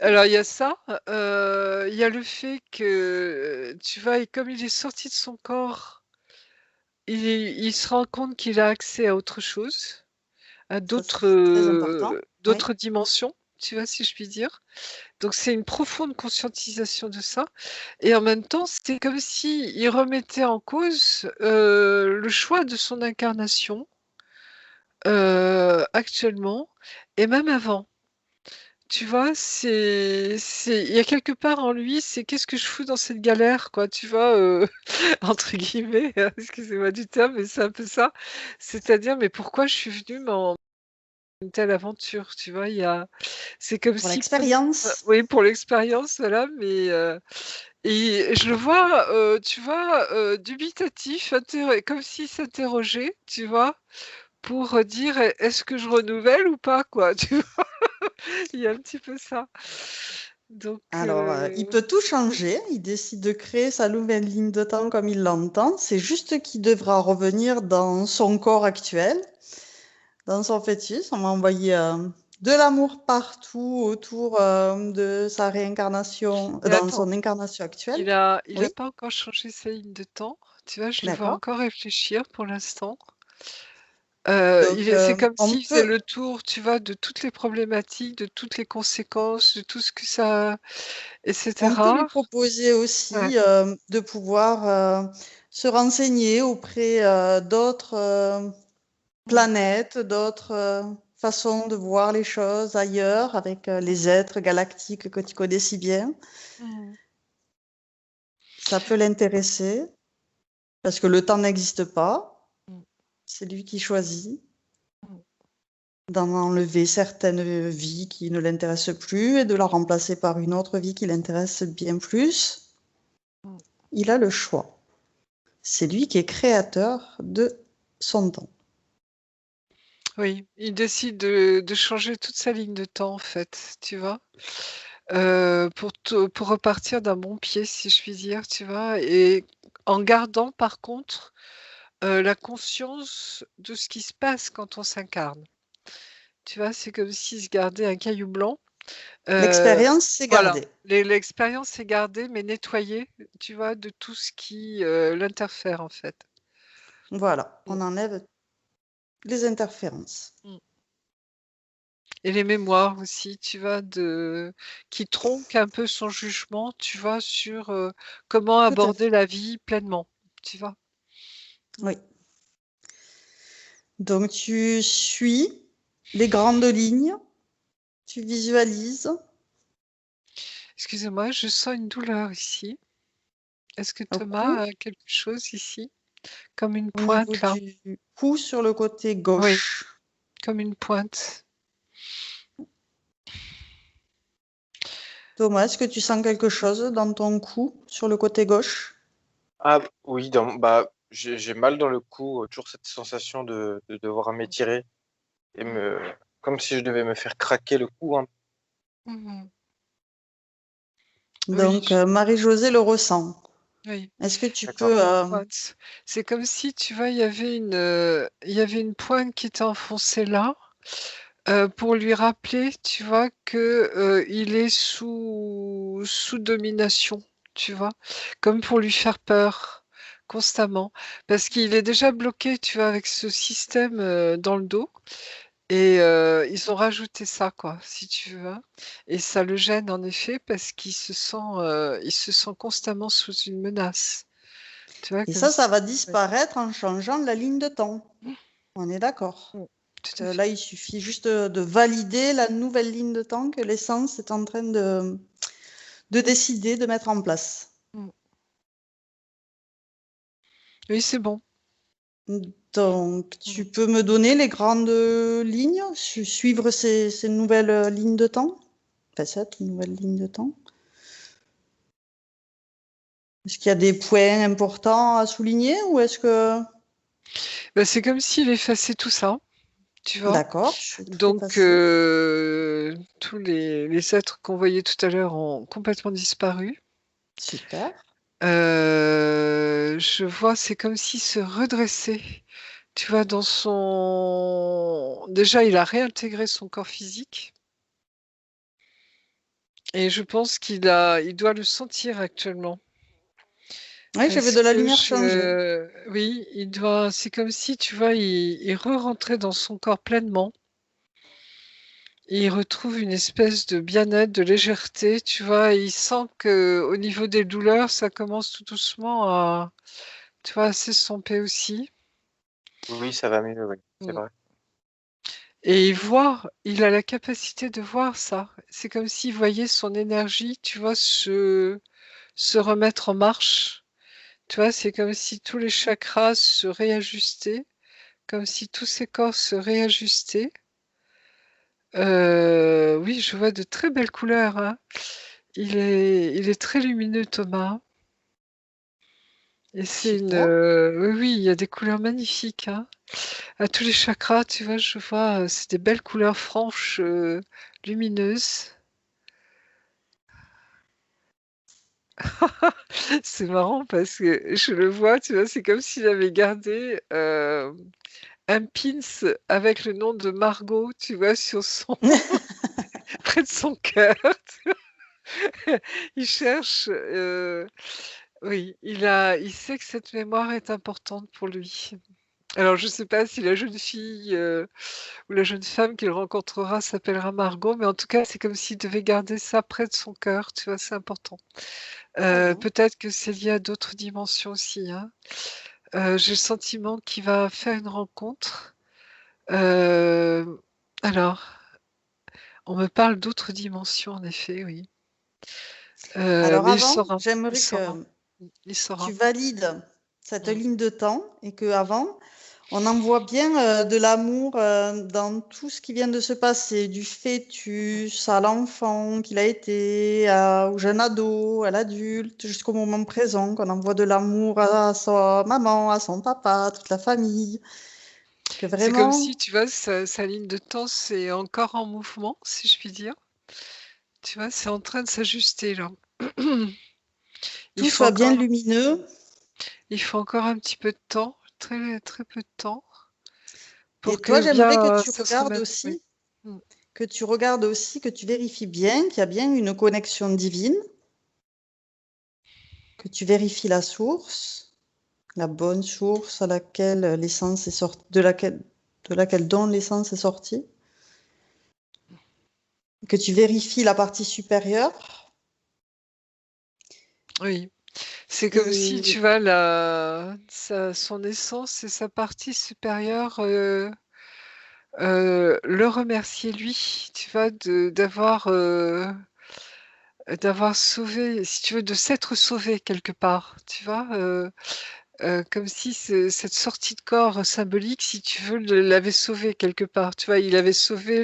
Alors il y a ça, il y a le fait que, tu vois, et comme il est sorti de son corps, il se rend compte qu'il a accès à autre chose, à Ça, c'est très important. Oui. d'autres dimensions, tu vois, si je puis dire. Donc c'est une profonde conscientisation de ça et en même temps, c'est comme s'il remettait en cause, le choix de son incarnation, actuellement et même avant. Tu vois? Il y a quelque part en lui, c'est: «Qu'est-ce que je fous dans cette galère?» quoi, tu vois? Entre guillemets, excusez-moi du terme, mais c'est un peu ça. C'est-à-dire: «Mais pourquoi je suis venue dans une telle aventure?» tu vois? C'est comme Pour si l'expérience. oui, pour l'expérience, voilà, mais et je le vois, tu vois, dubitatif, comme s'il s'interrogeait, tu vois? Pour, dire: «Est-ce que je renouvelle ou pas?» quoi, tu vois? Il y a un petit peu ça. Donc Alors, il peut tout changer. Il décide de créer sa nouvelle ligne de temps comme il l'entend. C'est juste qu'il devra revenir dans son corps actuel, dans son fœtus. On va envoyer de l'amour partout autour de sa réincarnation, mais dans attends, son incarnation actuelle. il a Oui, pas encore changé sa ligne de temps. Tu vois, je le vois d'accord. encore réfléchir pour l'instant. Donc, C'est comme on s'il faisait peut, le tour, tu vois, de toutes les problématiques, de toutes les conséquences, de tout ce que ça et on peut lui cetera. proposer Ouais. aussi de pouvoir se renseigner auprès d'autres Mmh. planètes, d'autres façons de voir les choses ailleurs avec les êtres galactiques que tu connais si bien. Mmh. Ça peut l'intéresser parce que le temps n'existe pas. Mmh. C'est lui qui choisit Mmh. d'en enlever certaines vies qui ne l'intéressent plus et de la remplacer par une autre vie qui l'intéresse bien plus. Mmh. Il a le choix. C'est lui qui est créateur de son temps. Oui, il décide de changer toute sa ligne de temps, en fait, tu vois? Pour repartir d'un bon pied, si je puis dire, tu vois? Et en gardant par contre, la conscience de ce qui se passe quand on s'incarne. Tu vois? C'est comme s'il se gardait un caillou blanc, heu, L'expérience, c'est voilà, gardé. l'expérience est gardée mais nettoyée, tu vois? De tout ce qui, l'interfère en fait. Voilà, Mmh. on enlève les interférences. Mmh. Et les mémoires aussi, tu vois? Qui tronquent un peu son jugement, tu vois? Sur, comment Tout à aborder fait. la vie pleinement, tu vois? Mmh. Oui. Donc tu suis les grandes lignes, tu visualises Excusez-moi, je sens une douleur ici. Est-ce que au Thomas cou, a quelque chose ici? Comme une au niveau pointe là? du cou sur le côté Oui, gauche. comme une pointe. Thomas, est-ce que tu sens quelque chose dans ton cou sur le côté gauche? Ah oui, j'ai mal dans le cou, toujours cette sensation de devoir m'étirer et comme si je devais me faire craquer le cou, hein. Mmh. Oui, Donc Marie-Josée le ressent. oui, Est-ce que tu D'accord. comme peux une pointe. C'est comme si, tu vois, il y avait une pointe qui était enfoncée là, pour lui rappeler, tu vois, que, il est sous domination, tu vois, comme pour lui faire peur constamment, parce qu'il est déjà bloqué, tu vois, avec ce système dans le dos. Et ils ont rajouté ça, quoi, si tu veux. Hein. Et ça le gêne en effet parce il se sent constamment sous une menace. Tu vois, Et comme ça si. va Ouais. disparaître en changeant la ligne de temps. On est d'accord. Mm, tout à fait. Là, il suffit juste de valider la nouvelle ligne de temps que l'essence est en train de décider de mettre en place. Mm. Oui, c'est bon. Donc, tu peux me donner les grandes lignes, suivre ces nouvelles lignes de temps? Enfin, cette nouvelle ligne de temps. Est-ce qu'il y a des points importants à souligner ou est-ce que... Bah, c'est comme s'il effaçait tout ça, tu vois. D'accord, je suis tout Donc, effacée. tous les êtres qu'on voyait tout à l'heure ont complètement disparu. Super. Je vois, c'est comme s'il se redressait. Tu vois, dans son. Déjà, il a réintégré son corps physique. Et je pense il doit le sentir actuellement. Oui, j'avais Parce de la que lumière changée. oui, c'est comme si, tu vois, il re-rentrait dans son corps pleinement. Et il retrouve une espèce de bien-être, de légèreté, tu vois. Et il sent que au niveau des douleurs, ça commence tout doucement tu vois, à s'estomper aussi. Oui, ça va mieux, oui, c'est Mm. vrai. Et il a la capacité de voir ça. C'est comme s'il voyait son énergie, tu vois, se remettre en marche. Tu vois, c'est comme si tous les chakras se réajustaient, comme si tous ses corps se réajustaient. Oui, je vois de très belles couleurs. Hein. Il est très lumineux, Thomas. Et Super. oui, oui, il y a des couleurs magnifiques. Hein. À tous les chakras, tu vois, je vois, c'est des belles couleurs franches, lumineuses. C'est marrant parce que je le vois, tu vois, c'est comme s'il avait gardé un pins avec le nom de Margot, tu vois, sur son près de son cœur. Tu vois. Il cherche, oui, il sait que cette mémoire est importante pour lui. Alors, je ne sais pas si la jeune fille ou la jeune femme qu'il rencontrera s'appellera Margot, mais en tout cas, c'est comme s'il devait garder ça près de son cœur, tu vois, c'est important. Très bien. Peut-être que c'est lié à d'autres dimensions aussi. Hein. J'ai le sentiment qu'il va faire une rencontre. Euh, alors, on me parle d'autres dimensions, en effet, oui. Alors Mais avant, il j'aimerais saura, que il tu saura. valides cette Mm. ligne de temps et que avant, on en voit bien de l'amour dans tout ce qui vient de se passer, du fœtus à l'enfant qu'il a été, au jeune ado, à l'adulte, jusqu'au moment présent, qu'on envoie de l'amour à sa maman, à son papa, à toute la famille. Que C'est comme vraiment, si, tu vois, sa ligne de temps, c'est encore en mouvement, si je puis dire. Tu vois, c'est en train de s'ajuster, là. Il tout faut soit bien encore, lumineux. il faut encore un petit peu de temps, très, très peu de temps, Et pour toi, que j'aimerais que bien tu ça se regardes remette. Oui. aussi, Mm. que tu vérifies bien qu'il y a bien une connexion divine, que tu vérifies la source, la bonne source à laquelle l'essence est sortie, de laquelle dont l'essence est sortie, que tu vérifies la partie supérieure Oui. C'est comme si, et tu vois, son essence et sa partie supérieure le remercier lui, tu vois, d'avoir sauvé, si tu veux, de s'être sauvé quelque part, tu vois, comme si cette sortie de corps symbolique, si tu veux, l'avait sauvé quelque part, tu vois, il avait sauvé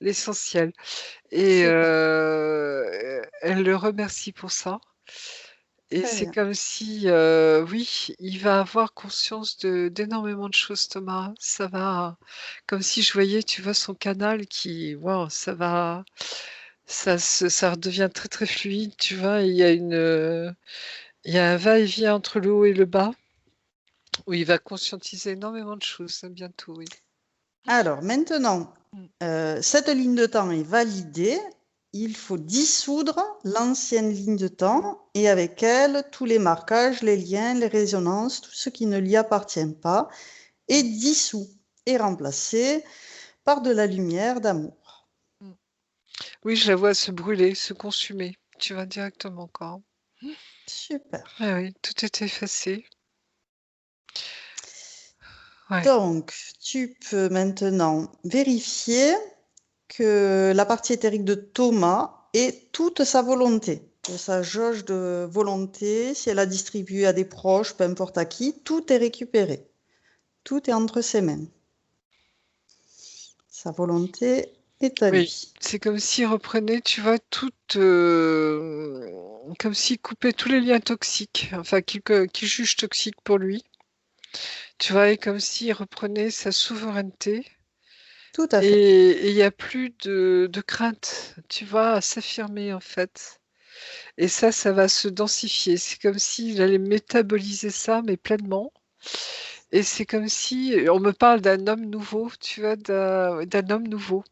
l'essentiel. Et super, elle le remercie pour ça. Et très c'est bien. comme si, oui, il va avoir conscience d'énormément de choses, Thomas. Ça va, comme si je voyais, tu vois, son canal qui, waouh, ça redevient très très fluide, tu vois. Il y a un va-et-vient entre le haut et le bas où il va conscientiser énormément de choses hein, bientôt, oui. Alors maintenant, Mm. cette ligne de temps est validée. il faut dissoudre l'ancienne ligne de temps et avec elle tous les marquages, les liens, les résonances, tout ce qui ne lui appartient pas, est dissous et remplacé par de la lumière d'amour. Oui, je la vois se brûler, se consumer. Tu vas directement encore. Super. Ah oui, tout est effacé. Ouais. Donc, tu peux maintenant vérifier que la partie éthérique de Thomas est toute sa volonté, que sa jauge de volonté, si elle a distribué à des proches, peu importe à qui, tout est récupéré. Tout est entre ses mains. Sa volonté est à Oui, lui. c'est comme s'il reprenait, tu vois, comme s'il coupait tous les liens toxiques, enfin, qu'il juge toxiques pour lui. Tu vois, et comme s'il reprenait sa souveraineté. Tout à fait. Et il n'y a plus de crainte, tu vois, à s'affirmer en fait. Et ça va se densifier. C'est comme s'il allait métaboliser ça, mais pleinement. Et c'est comme si on me parle d'un homme nouveau, tu vois, d'un homme nouveau.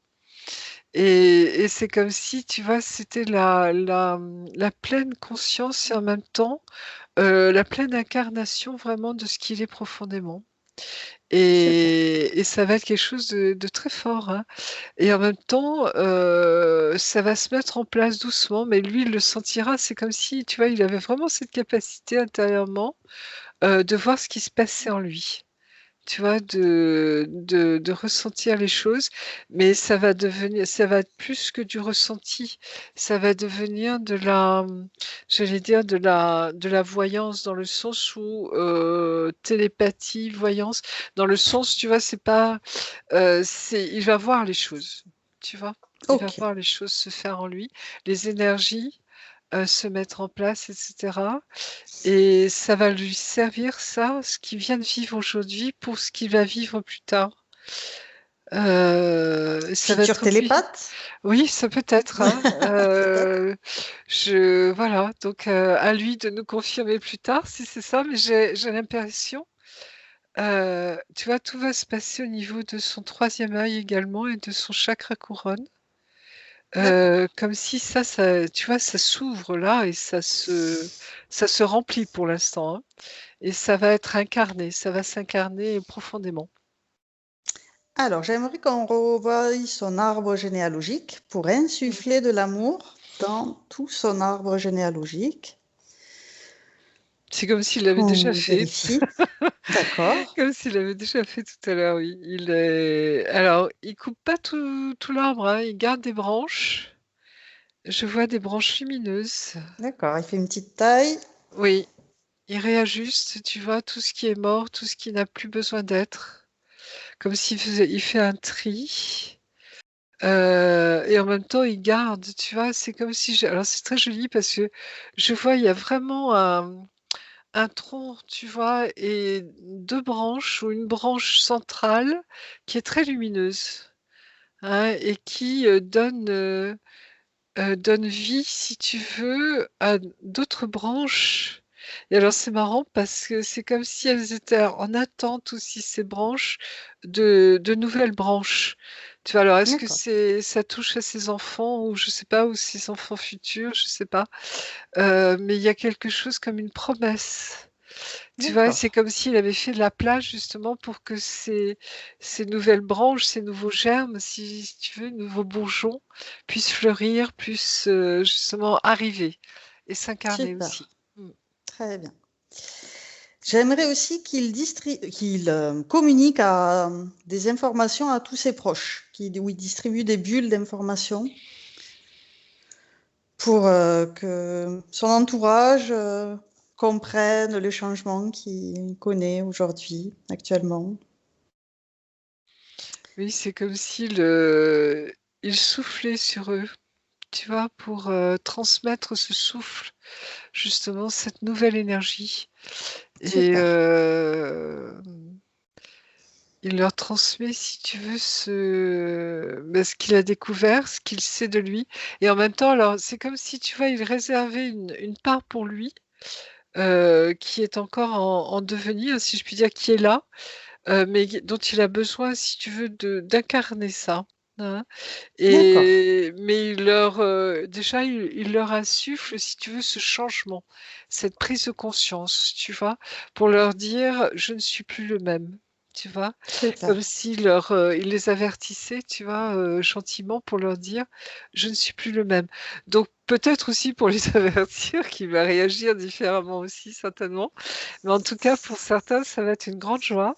Et c'est comme si, tu vois, c'était la pleine conscience et en même temps la pleine incarnation vraiment de ce qu'il est profondément. Super. Et ça va être quelque chose de très fort, hein. Et en même temps, ça va se mettre en place doucement, mais lui, il le sentira. C'est comme si, tu vois, il avait vraiment cette capacité intérieurement de voir ce qui se passait en lui. Tu vois, de ressentir les choses, mais ça va être plus que du ressenti. Ça va devenir j'allais dire, de la voyance dans le sens où télépathie, voyance, dans le sens, tu vois, c'est pas, il va voir les choses, tu vois. Il va Ok. voir les choses se faire en lui, les énergies se mettre en place, etc. Et ça va lui servir, ça, ce qu'il vient de vivre aujourd'hui, pour ce qu'il va vivre plus tard. Ça va Futur être lui. télépathe? Oui, ça peut être, hein. Peut-être. Voilà, donc à lui de nous confirmer plus tard si c'est ça, mais j'ai l'impression, tu vois, tout va se passer au niveau de son troisième œil également et de son chakra couronne. D'accord. Comme si tu vois, ça s'ouvre là et ça se remplit pour l'instant, hein. Et ça va être incarné, ça va s'incarner profondément. Alors, j'aimerais qu'on revoie son arbre généalogique pour Mm. insuffler de l'amour dans tout son arbre généalogique. C'est comme s'il l'avait déjà Qu'on fait, vérifie. D'accord. comme s'il l'avait déjà fait tout à l'heure, oui. Alors, il coupe pas tout l'arbre, hein, il garde des branches. Je vois des branches lumineuses. D'accord. Il fait une petite taille. Oui, il réajuste, tu vois, tout ce qui est mort, tout ce qui n'a plus besoin d'être. Comme il fait un tri. Et en même temps, il garde, tu vois, c'est comme si alors c'est très joli parce que je vois, il y a vraiment un tronc, tu vois, et 2 branches ou une branche centrale qui est très lumineuse, hein, et qui, donne vie, si tu veux, à d'autres branches. Et alors c'est marrant parce que c'est comme si elles étaient en attente aussi, ces branches, de nouvelles branches. Tu vois? Alors est-ce que D'accord. ça touche à ses enfants ou je sais pas, ou ses enfants futurs, je sais pas. Mais il y a quelque chose comme une promesse. Tu vois? C'est D'accord. comme s'il avait fait de la place justement pour que ces nouvelles branches, ces nouveaux germes, si tu veux, nouveaux bourgeons puissent fleurir, puissent, justement arriver et s'incarner aussi. Super. Mmh. Très bien. J'aimerais aussi qu'il communique des informations à tous ses proches, où il distribue des bulles d'informations pour que son entourage comprenne les changements qu'il connaît aujourd'hui, actuellement. Oui, c'est comme s'il, il soufflait sur eux, tu vois? Pour, transmettre ce souffle, justement, cette nouvelle énergie et Super. il leur transmet, si tu veux, ce qu'il a découvert, ce qu'il sait de lui. Et en même temps, alors, c'est comme si, tu vois, il réservait une part pour lui, qui est encore en devenir, si je puis dire, qui est là, mais dont il a besoin, si tu veux, d'incarner ça. hein. D'accord. Mais déjà, il leur insuffle, si tu veux, ce changement, cette prise de conscience, tu vois, pour leur dire, je ne suis plus le même, tu vois, C'est comme clair. il les avertissait, tu vois, gentiment pour leur dire, je ne suis plus le même. Donc peut-être aussi pour les avertir qu'il va réagir différemment aussi, certainement. Mais en tout cas, pour certains, ça va être une grande joie.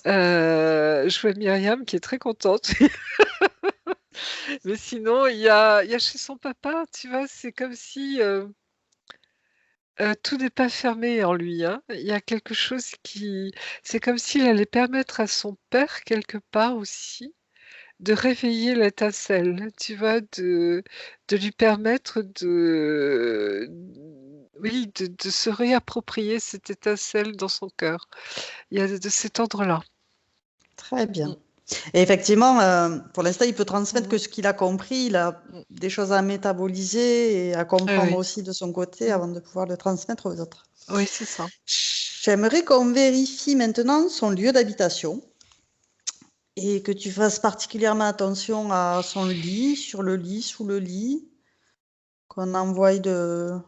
Je vois Myriam qui est très contente. Mais sinon, il y a chez son papa, tu vois, c'est comme si tout n'est pas fermé en lui, hein. Il y a quelque chose qui. C'est comme s'il allait permettre à son père, quelque part aussi, de réveiller l'étincelle, tu vois, de lui permettre oui, de se réapproprier cette étincelle dans son cœur. Il y a de cet ordre-là. Très Mm, bien. Et effectivement, pour l'instant, il peut transmettre que mm, ce qu'il a compris. Il a mm. des choses à métaboliser et à Oui, comprendre oui. aussi de son côté Mm. avant de pouvoir le transmettre aux autres. Oui, c'est ça. J'aimerais qu'on vérifie maintenant son lieu d'habitation et que tu fasses particulièrement attention à son lit, sur le lit, sous le lit, qu'on envoie de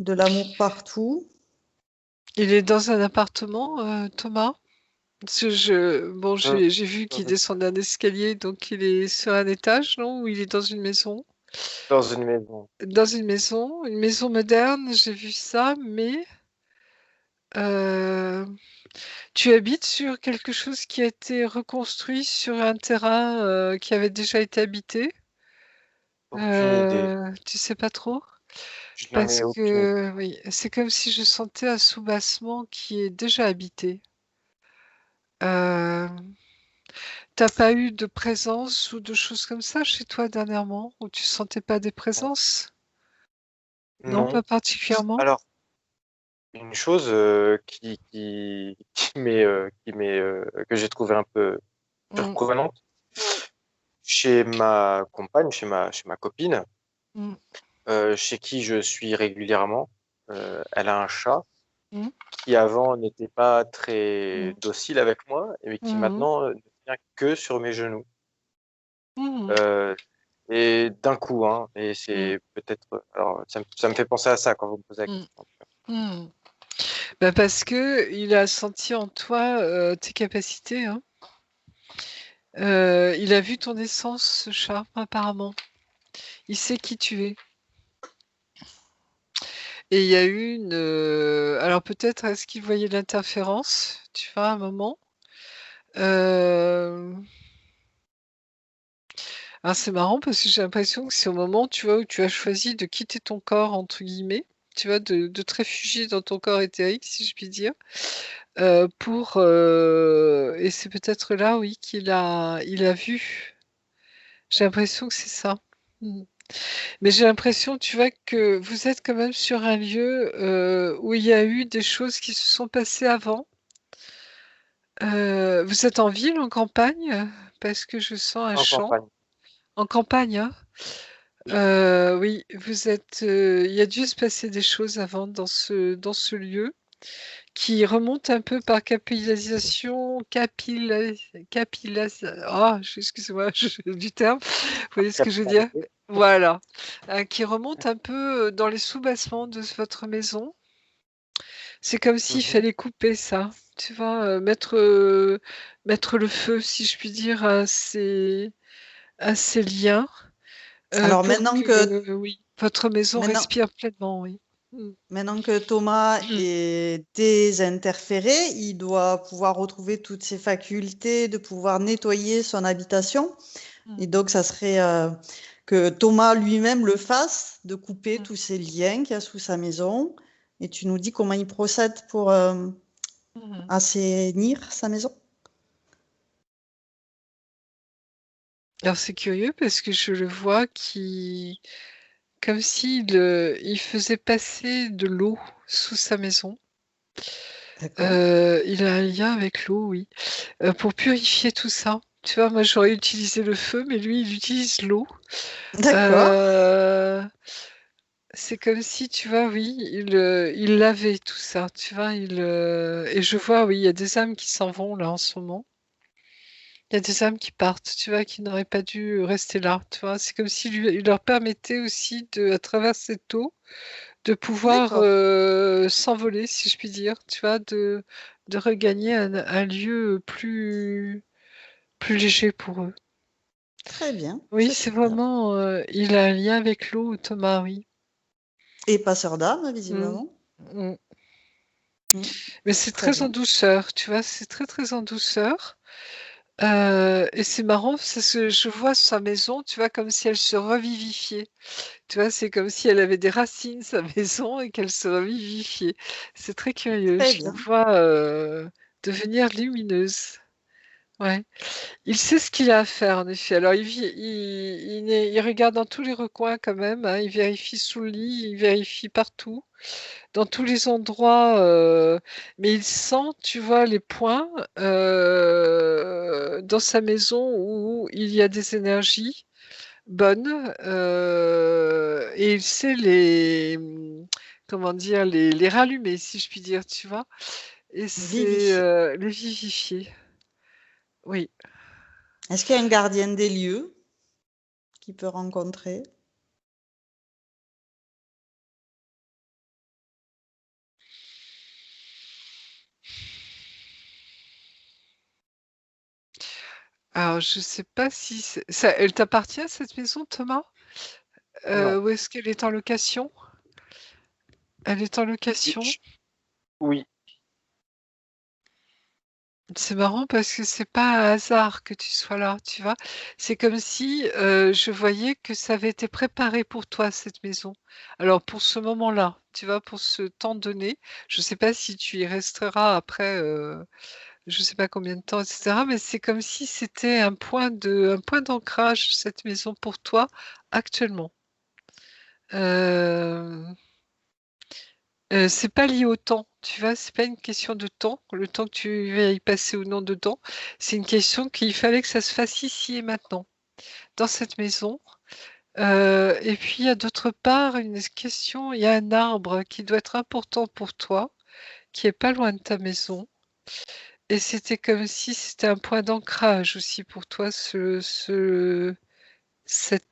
l'amour partout. Il est dans un appartement, Thomas? Parce que bon, Euh, j'ai vu qu'il descendait un escalier, donc il est sur un étage, non? Ou il est dans une maison? Dans une maison. Dans une maison moderne, j'ai vu ça, mais euh, tu habites sur quelque chose qui a été reconstruit sur un terrain qui avait déjà été habité? Aucune idée. Tu sais pas trop? Je n'en Parce ai aucune idée. que oui, c'est comme si je sentais un soubassement qui est déjà habité. Euh, T'as pas eu de présence ou de choses comme ça chez toi dernièrement, où tu sentais pas des présences? Non, pas Non. particulièrement? Alors, une chose que j'ai trouvé un peu Mm, surprenante chez ma compagne, chez ma copine, mm, chez qui je suis régulièrement. Elle a un chat mm, qui avant n'était pas très mm, docile avec moi, mais qui mm, maintenant ne tient que sur mes genoux. mm, Euh, et d'un coup, hein, et mm, c'est peut-être. Alors, ça me fait penser à ça quand vous me posez la mm, question. mm. Bah parce que il a senti en toi tes capacités, hein. Il a vu ton essence, ce chat, apparemment. Il sait qui tu es. Et il y a eu alors peut-être est-ce qu'il voyait l'interférence, tu vois, à un moment. Euh, Alors c'est marrant parce que j'ai l'impression que c'est au moment, tu vois, où tu as choisi de quitter ton corps, entre guillemets, tu vois, de te réfugier dans ton corps éthérique, si je puis dire, et c'est peut-être là, oui, il a vu. J'ai l'impression que c'est ça. Mm. Mais j'ai l'impression, tu vois, que vous êtes quand même sur un lieu où il y a eu des choses qui se sont passées avant. Vous êtes en ville, en campagne? Parce que je sens un En champ. campagne. En campagne, hein? Oui. Oui, il y a dû se passer des choses avant dans ce lieu qui remonte un peu par capitalisation, excusez-moi du terme, vous voyez ce que je veux dire? Capitalité. Voilà. Qui remonte un peu dans les soubassements de votre maison. C'est comme s'il Mhm. fallait couper ça, tu vois, mettre le feu, si je puis dire, à ces liens. Alors Pour que, oui, votre maison maintenant, respire pleinement, oui. Mm. maintenant que Thomas Mm. est désinterféré, il doit pouvoir retrouver toutes ses facultés, de pouvoir nettoyer son habitation. Et Mm. donc, ça serait que Thomas lui-même le fasse, de couper Mm. tous ces liens qu'il y a sous sa maison. Et tu nous dis comment il procède pour Mm. assainir sa maison. Alors c'est curieux parce que je le vois comme s'il il faisait passer de l'eau sous sa maison. D'accord. Il a un lien avec l'eau, oui, pour purifier tout ça. Tu vois, moi j'aurais utilisé le feu, mais lui il utilise l'eau. D'accord. Euh, C'est comme si, tu vois, oui, il lavait tout ça, tu vois, et je vois, oui, il y a des âmes qui s'en vont là en ce moment. Il y a des âmes qui partent, tu vois, qui n'auraient pas dû rester là, tu vois. C'est comme s'il il leur permettait aussi, à travers cette eau, de pouvoir D'accord. s'envoler, si je puis dire, tu vois, de regagner un lieu plus léger pour eux. Très bien. Oui, C'est c'est super. vraiment, il a un lien avec l'eau, Thomas, oui. Et passeur d'âme, Mm, visiblement. mm. Mm. Mais c'est Très très en bien. douceur, tu vois, c'est très très en douceur. Et c'est marrant, parce que je vois sa maison, tu vois, comme si elle se revivifiait. Tu vois, c'est comme si elle avait des racines, sa maison, et qu'elle se revivifiait. C'est très curieux. Très Je la bien. vois devenir lumineuse. Ouais. Il sait ce qu'il a à faire, en effet. Alors, il regarde dans tous les recoins quand même, hein. Il vérifie sous le lit, il vérifie partout, dans tous les endroits. Mais il sent, tu vois, les points dans sa maison où il y a des énergies bonnes, et il sait comment dire, les rallumer, si je puis dire, tu vois. Et c'est Vivifié. les vivifier. Oui. Est-ce qu'il y a un gardien des lieux qu'il peut rencontrer? Alors, je sais pas si ça, elle t'appartient, cette maison, Thomas? Non. Où est-ce qu'elle est en location? Elle est en Oui. location? Oui. C'est marrant parce que c'est pas un hasard que tu sois là, tu vois? C'est comme si, je voyais que ça avait été préparé pour toi, cette maison. Alors pour ce moment-là, tu vois? Pour ce temps donné, je sais pas si tu y resteras après, je sais pas combien de temps et cetera, mais c'est comme si c'était un point d'ancrage, cette maison pour toi, actuellement. Hem c'est pas lié au temps, tu vois? C'est pas une question de temps, le temps que tu vas y passer ou non dedans. C'est une question qu'il fallait que ça se fasse ici et maintenant, dans cette maison. Et puis il y a d'autre part une question, il y a un arbre qui doit être important pour toi, qui est pas loin de ta maison, et c'était comme si c'était un point d'ancrage aussi pour toi, cet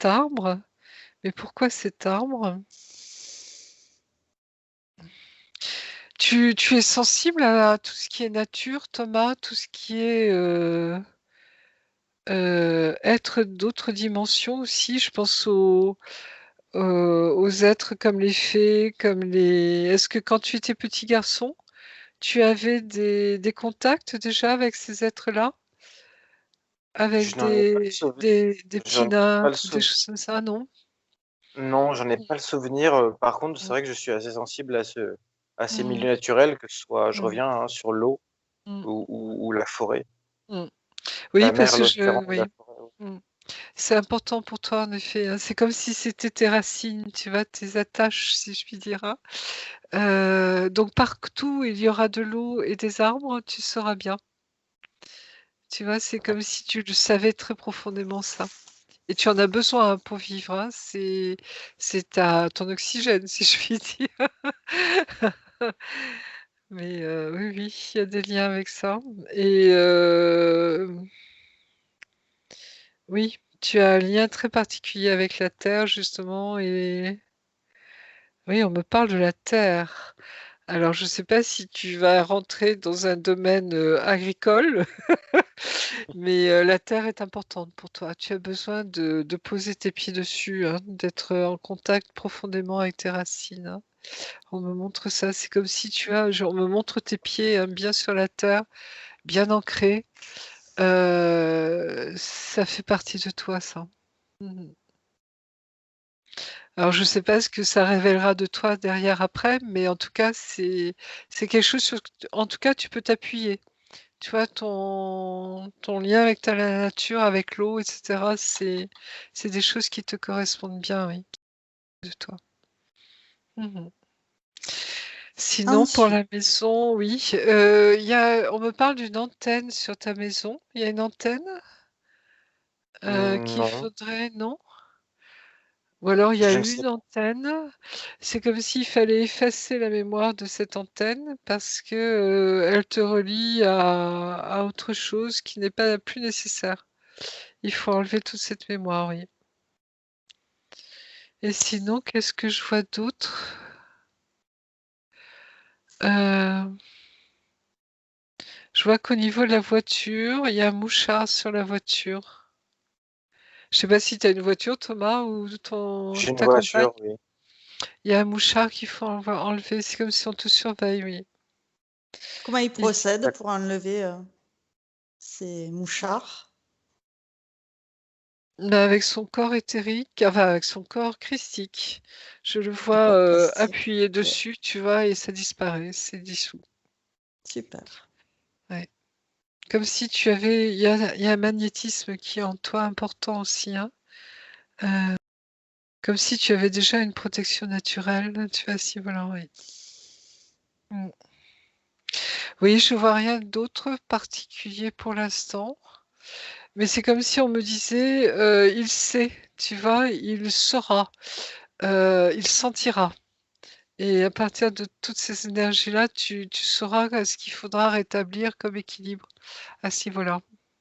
arbre. Mais pourquoi cet arbre? Tu es sensible à tout ce qui est nature, Thomas? Tout ce qui est, êtres d'autres dimensions aussi? Je pense aux êtres comme les fées, comme les est-ce que quand tu étais petit garçon, tu avais des contacts déjà avec ces êtres-là? Avec Je n'en ai pas le souvenir. des petits J'en ai nains, pas le des souvenir. choses comme ça, non? Non, j'en ai pas le souvenir. Par contre, c'est Mmh, vrai que je suis assez sensible à ces mmh, milieux naturels, que ce soit, je mmh, reviens, hein, sur l'eau mmh, ou la forêt, mmh. Oui, la parce mer, que l'océan ou la forêt. mmh. C'est important pour toi, en effet, hein. C'est comme si c'était tes racines, tu vois, tes attaches, si je puis dire, hein. Donc partout où il y aura de l'eau et des arbres, tu seras bien. Tu vois, c'est comme si tu le savais très profondément, ça, et tu en as besoin, hein, pour vivre, hein. C'est ton oxygène, si je puis dire. Mais oui, oui, il y a des liens avec ça, et oui, tu as un lien très particulier avec la terre, justement, et oui, on me parle de la terre. Alors, je ne sais pas si tu vas rentrer dans un domaine, agricole, mais la terre est importante pour toi. Tu as besoin de poser tes pieds dessus, hein, d'être, en contact profondément avec tes racines, hein. On me montre ça, c'est comme si on me montre tes pieds, hein, bien sur la terre, bien ancrés. Ça fait partie de toi, ça. Mmh. Alors je sais pas ce que ça révélera de toi derrière après, mais en tout cas, c'est quelque chose sur en tout cas, tu peux t'appuyer. Tu vois, ton lien avec la nature, avec l'eau et cetera, c'est des choses qui te correspondent bien, oui, de toi. Mmh. Sinon, pour Ensuite, la maison, oui, on me parle d'une antenne sur ta maison. Il y a une antenne, qu'il Non, faudrait non? Ou alors il y a Je ne sais une antenne, c'est comme s'il fallait effacer la mémoire de cette antenne parce que, elle te relie à autre chose qui n'est pas plus nécessaire. Il faut enlever toute cette mémoire, oui. Et sinon, qu'est-ce que je vois d'autre? Je vois qu'au niveau de la voiture, il y a un mouchard sur la voiture. Je sais pas si tu as une voiture, Thomas, ou J'ai une ta compagne. voiture, oui. Il y a un mouchard qu'il faut enlever. C'est comme si on te surveille, oui. Comment il Et- procède pour enlever ces mouchards? Là, avec son corps éthérique, enfin avec son corps christique, je le Le vois corps plastique. appuyer Ok, dessus, tu vois, et ça disparaît, c'est dissous. super. Ouais. Comme si tu avais, il y a un magnétisme qui est en toi important aussi, hein. Comme si tu avais déjà une protection naturelle, tu vois, si voilà, oui. Mm. Oui, je vois rien d'autre particulier pour l'instant, mais c'est comme si on me disait, il sait, tu vois, il saura, il sentira. Et à partir de toutes ces énergies-là, tu sauras ce qu'il faudra rétablir comme équilibre à ce niveau-là.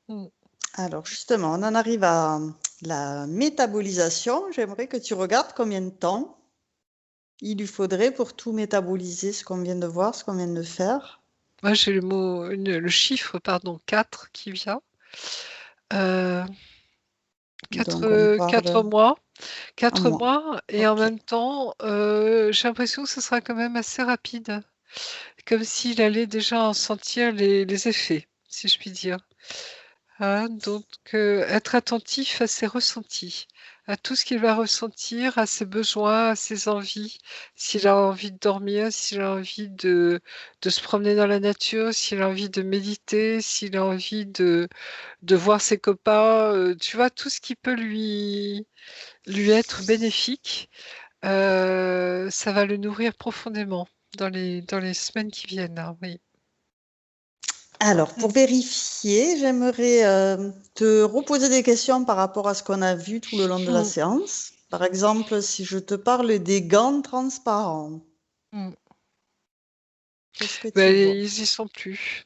Mm. Alors justement, on en arrive à la métabolisation. J'aimerais que tu regardes combien de temps il lui faudrait pour tout métaboliser, ce qu'on vient de voir, ce qu'on vient de faire. Moi, j'ai le chiffre, pardon, 4 qui vient. Euh, Donc on 4 parle mois. en 4 mois. mois et en Ok, même temps, j'ai l'impression que ce sera quand même assez rapide. Comme s'il allait déjà en sentir les effets, si je puis dire. Hein, donc, être attentif à ses ressentis, à tout ce qu'il va ressentir, à ses besoins, à ses envies. S'il a envie de dormir, s'il a envie de se promener dans la nature, s'il a envie de méditer, s'il a envie de voir ses copains, tu vois, tout ce qui peut lui être bénéfique, ça va le nourrir profondément dans les semaines qui viennent, là, oui. alors pour Mmh. vérifier, j'aimerais te reposer des questions par rapport à ce qu'on a vu tout le long de la Mmh. séance. Par exemple, si je te parle des gants transparents, Mmh. qu'est-ce que Bah, tu vois? ils y sont plus.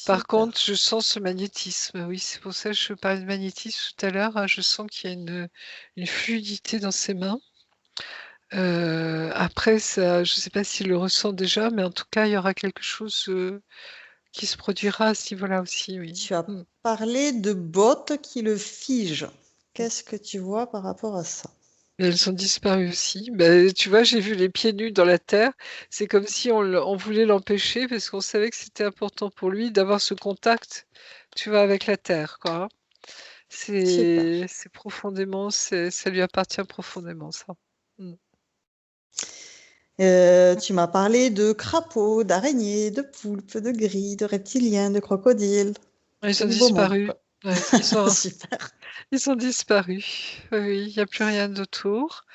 Par contre, Super. je sens ce magnétisme, oui, c'est pour ça que je parlais de magnétisme tout à l'heure, hein, je sens qu'il y a une fluidité dans ses mains. Après ça, je sais pas s'il le ressent déjà, mais en tout cas, il y aura quelque chose, qui se produira à ce niveau-là aussi, oui. Tu as Mmh. parlé de bottes qui le figent. Mmh. Qu'est-ce que tu vois par rapport à ça? Et elles ont disparu aussi. Bah, tu vois, j'ai vu les pieds nus dans la terre. C'est comme si on voulait l'empêcher parce qu'on savait que c'était important pour lui d'avoir ce contact, tu vois, avec la terre, quoi, hein. Super. C'est profondément, ça lui appartient profondément, ça. Mm. Tu m'as parlé de crapauds, d'araignées, de poulpes, de grilles, de reptiliens, de crocodiles. Ils Que ont du beau monde, disparu. quoi. Ouais, Super. ils ont disparu. Oui, oui, il n'y a plus rien d'autour.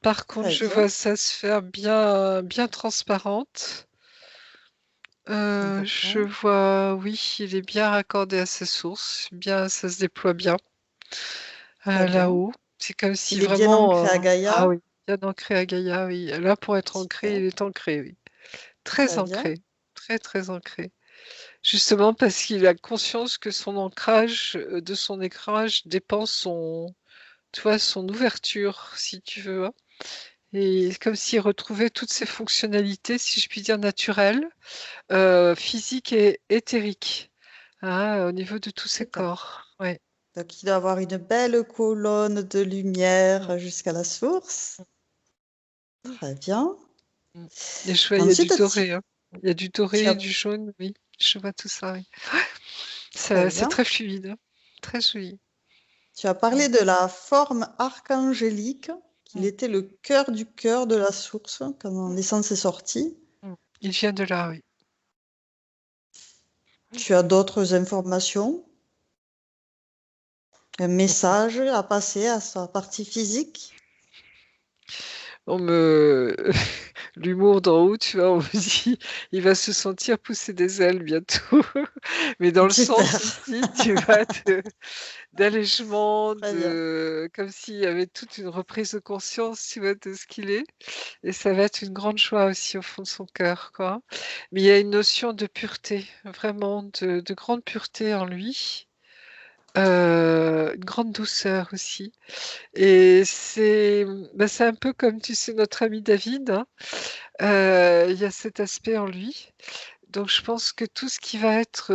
Par contre, Très je bien. vois sa sphère bien, bien transparente. Je D'accord. vois, oui, il est bien raccordé à sa source, bien, ça se déploie bien Très bien. là-haut. C'est comme si Il est bien ancré vraiment, à ah Gaïa. oui, bien ancré à Gaïa, oui. Là, pour être ancré, Super. il est ancré, oui. Très Très bien. ancré, très très ancré. Justement parce qu'il a conscience que son ancrage, de son ancrage dépend tu vois, son ouverture, si tu veux, hein. Et comme s'il retrouvait toutes ses fonctionnalités, si je puis dire, naturelles, physiques et éthériques, hein, au niveau de tous ses Super. corps. Ouais. Donc, il doit avoir une belle colonne de lumière jusqu'à la source. Mmh. Très bien. Mmh. Et je vois, il y a du Ensuite, doré, hein. Il y a du tu doré, as, du jaune, oui. Je vois tout ça, oui. très C'est bien. très fluide, hein. Très joli. Tu as Mmh. parlé de la forme archangélique, qu'il Mmh. était le cœur de la source quand l'essence est sortie. Mmh. Il vient de là, oui. Tu as d'autres informations? Un message à passer à sa partie physique? On me l'humour d'en haut, tu vois, on me dit, il va se sentir pousser des ailes bientôt. Mais dans le Super. sens aussi, tu vois, d'allègement, Très bien. comme s'il y avait toute une reprise de conscience, tu vois, de ce qu'il est. Et ça va être une grande joie aussi au fond de son cœur, quoi. Mais il y a une notion de pureté, vraiment de grande pureté en lui. Une grande douceur aussi. Et c'est un peu comme, tu sais, notre ami David, hein. Il y a cet aspect en lui. Donc je pense que tout ce qui va être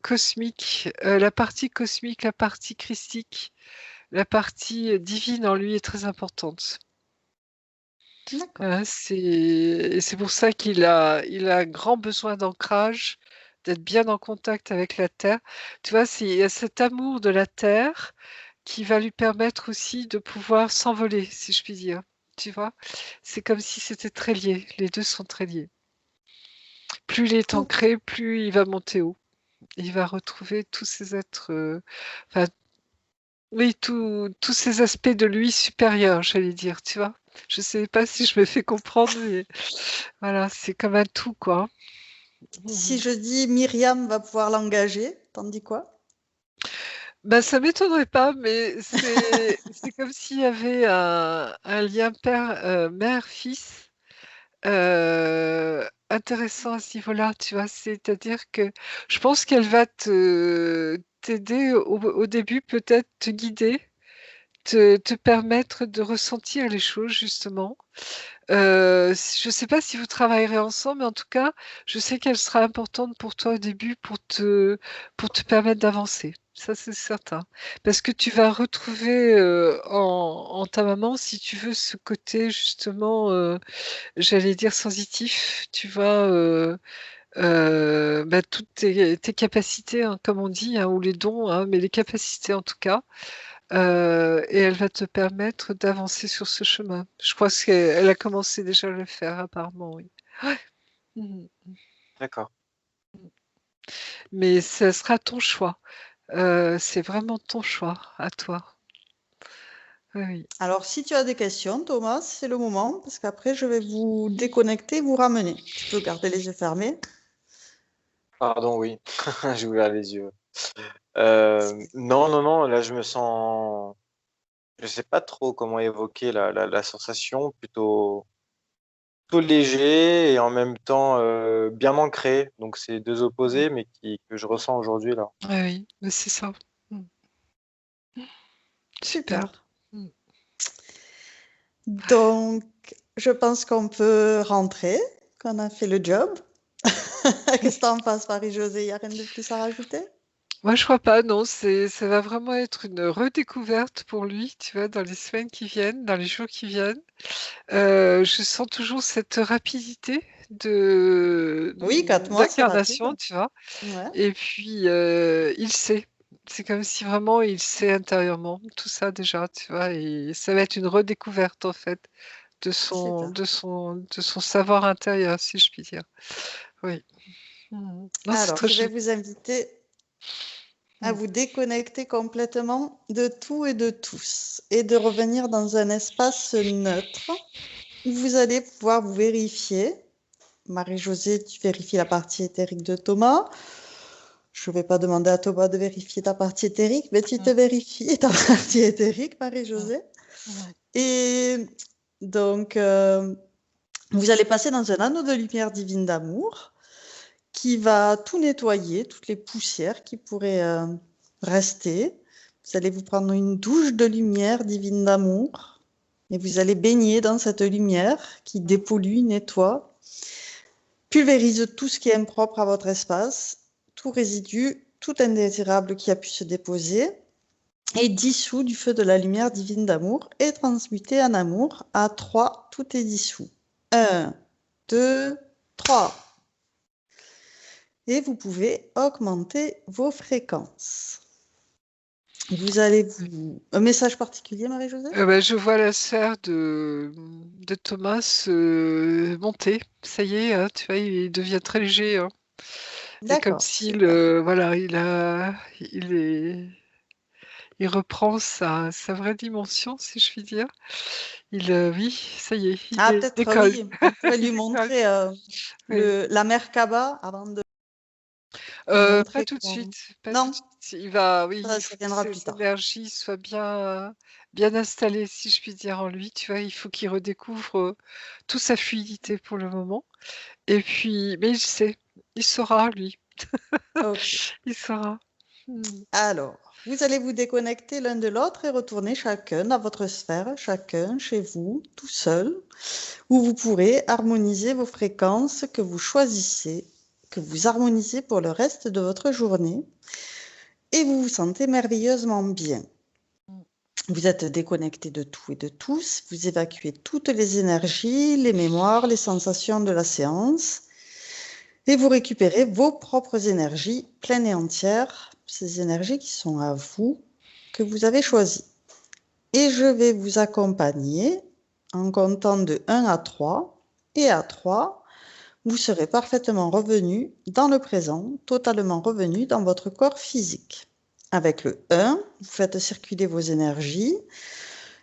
cosmique, la partie cosmique, la partie christique, la partie divine en lui est très importante. D'accord. Et c'est pour ça il a grand besoin d'ancrage, d'être bien en contact avec la terre. Tu vois, il y a cet amour de la terre qui va lui permettre aussi de pouvoir s'envoler, si je puis dire. Tu vois, c'est comme si c'était très lié. Les deux sont très liés. Plus il est Ok. ancré, plus il va monter haut. Il va retrouver tous ces êtres, enfin, oui, tous ces aspects de lui supérieur, j'allais dire, tu vois. Je sais pas si je me fais comprendre, mais voilà, c'est comme un tout, quoi. Si Mhm. je dis Myriam va pouvoir l'engager, t'en dis quoi? Ben, ça m'étonnerait pas, mais c'est comme s'il y avait un lien mère-fils intéressant à ce niveau-là, tu vois. C'est-à-dire que je pense qu'elle va t'aider au début, peut-être te guider, te permettre de ressentir les choses, justement. Je ne sais pas si vous travaillerez ensemble, mais en tout cas, je sais qu'elle sera importante pour toi au début pour te permettre d'avancer. Ça, c'est certain. Parce que tu vas retrouver en ta maman, si tu veux, ce côté justement, j'allais dire sensitif, tu vois, bah, toutes tes capacités, hein, comme on dit, hein, ou les dons, hein, mais les capacités en tout cas. Et elle va te permettre d'avancer sur ce chemin. Je crois qu'elle a commencé déjà à le faire, apparemment, oui. Ouais. Mhm. D'accord. Mais ce sera ton choix. C'est vraiment ton choix, à toi. Oui, oui. Alors, si tu as des questions, Thomas, c'est le moment, parce qu'après, je vais vous déconnecter, vous ramener. Tu peux garder les yeux fermés. Pardon, oui. J'ai ouvert les yeux. Non, non, non, là je me sens. Je sais pas trop comment évoquer la sensation, plutôt léger et en même temps bien ancré. Donc c'est deux opposés, mais que je ressens aujourd'hui là. Oui, oui, mais c'est ça. Mm. Super. Super. Mm. Donc, je pense qu'on peut rentrer, qu'on a fait le job. Qu'est-ce que t'en penses, Marie-Josée? Il n'y a rien de plus à rajouter? Moi, je crois pas, non. Ça va vraiment être une redécouverte pour lui, tu vois, dans les semaines qui viennent, dans les jours qui viennent. Je sens toujours cette rapidité Oui, 4 mois, c'est rapide. d'incarnation, tu vois. Ouais, Et puis, il sait. C'est comme si vraiment il sait intérieurement tout ça déjà, tu vois. Et ça va être une redécouverte, en fait, de son, super. de son, de son savoir intérieur, si je puis dire. Oui. Mhm. Non, c'est Alors, très je vais chouette. vous inviter à Mm. vous déconnecter complètement de tout et de tous et de revenir dans un espace neutre où vous allez pouvoir vous vérifier. Marie-Josée, tu vérifies la partie éthérique de Thomas. Je ne vais pas demander à Thomas de vérifier ta partie éthérique, mais tu te Mm. vérifies ta partie éthérique, Mm. Marie-Josée. Mm. Et donc, vous allez passer dans un anneau de lumière divine d'amour qui va tout nettoyer, toutes les poussières qui pourraient rester. Vous allez vous prendre une douche de lumière divine d'amour et vous allez baigner dans cette lumière qui dépollue, nettoie, pulvérise tout ce qui est impropre à votre espace, tout résidu, tout indésirable qui a pu se déposer et dissout du feu de la lumière divine d'amour et transmuté en amour. À 3, tout est dissous. 1, 2, 3. Et vous pouvez augmenter vos fréquences. Vous allez vous... Un message particulier, Marie-Josée? Ben, je vois la sphère de Thomas monter. Ça y est, hein, tu vois, il devient très léger, hein. Et comme D'accord, s'il, super. voilà, il il reprend sa vraie dimension, si je puis dire. Oui, ça y est, il Ah, peut-être décolle. oui, on pourrait lui Il décolle. montrer Oui. la Merkaba avant de lui Pas montrer tout de comment. suite, pas tout de Non, suite. Oui, il ça faut que viendra plus ses tard. énergies soient bien installées, si je puis dire, en lui. Tu vois, il faut qu'il redécouvre toute sa fluidité pour le moment. Et puis, mais il sait, il saura, lui, Ok. il saura. Alors, vous allez vous déconnecter l'un de l'autre et retourner chacun dans votre sphère, chacun chez vous, tout seul, où vous pourrez harmoniser vos fréquences que vous choisissez, que vous harmonisez pour le reste de votre journée, et vous vous sentez merveilleusement bien. Vous êtes déconnecté de tout et de tous, vous évacuez toutes les énergies, les mémoires, les sensations de la séance, et vous récupérez vos propres énergies pleines et entières, ces énergies qui sont à vous, que vous avez choisies. Et je vais vous accompagner en comptant de 1 à 3, et à 3, vous serez parfaitement revenu dans le présent, totalement revenu dans votre corps physique. Avec le 1, vous faites circuler vos énergies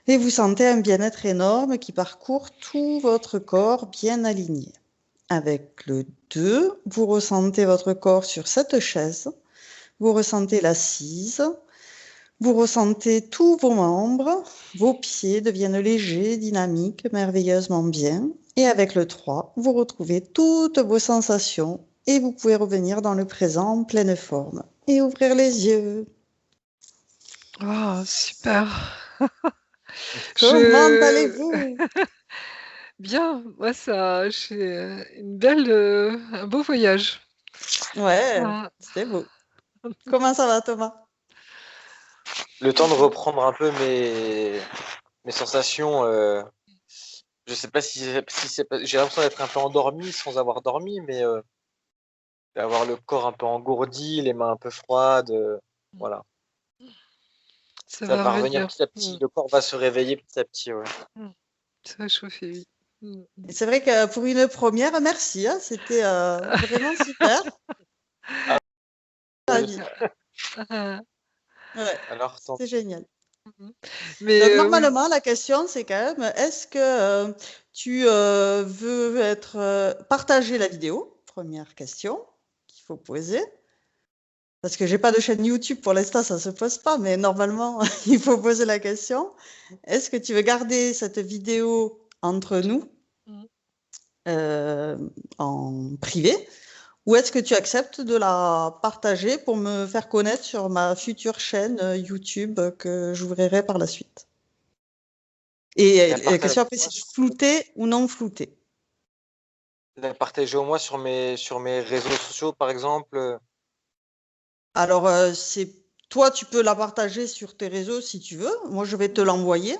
et vous sentez un bien-être énorme qui parcourt tout votre corps bien aligné. Avec le 2, vous ressentez votre corps sur cette chaise, vous ressentez l'assise, vous ressentez tous vos membres, vos pieds deviennent légers, dynamiques, merveilleusement bien. Et avec le 3, vous retrouvez toutes vos sensations et vous pouvez revenir dans le présent en pleine forme et ouvrir les yeux. Oh, super. Comment Je... allez-vous? Bien, moi, j'ai un beau voyage. Ouais, Ah, c'était beau. Comment ça va, Thomas? Le temps de reprendre un peu mes sensations. Je sais pas si j'ai l'impression d'être un peu endormi sans avoir dormi, mais d'avoir le corps un peu engourdi, les mains un peu froides. Voilà. ça Ça va va revenir revenir. petit à petit. Le corps va se réveiller petit à petit. Ouais. Ça va chauffer, oui. Et c'est vrai que pour une première, merci, hein, c'était vraiment super. Ravi. Ah, Ouais, Alors, tant c'était génial. Mais Donc oui, normalement, la question c'est quand même, est-ce que tu veux partager la vidéo? Première question qu'il faut poser. Parce que j'ai pas de chaîne YouTube pour l'instant, ça se pose pas, mais normalement, il faut poser la question. Est-ce que tu veux garder cette vidéo entre nous, Mm. en privé, ou est-ce que tu acceptes de la partager pour me faire connaître sur ma future chaîne YouTube que j'ouvrirai par la suite? Et la question après, c'est flouté ou non flouté. La partager au moins sur mes réseaux sociaux, par exemple. Alors, toi, tu peux la partager sur tes réseaux si tu veux. Moi, je vais te l'envoyer.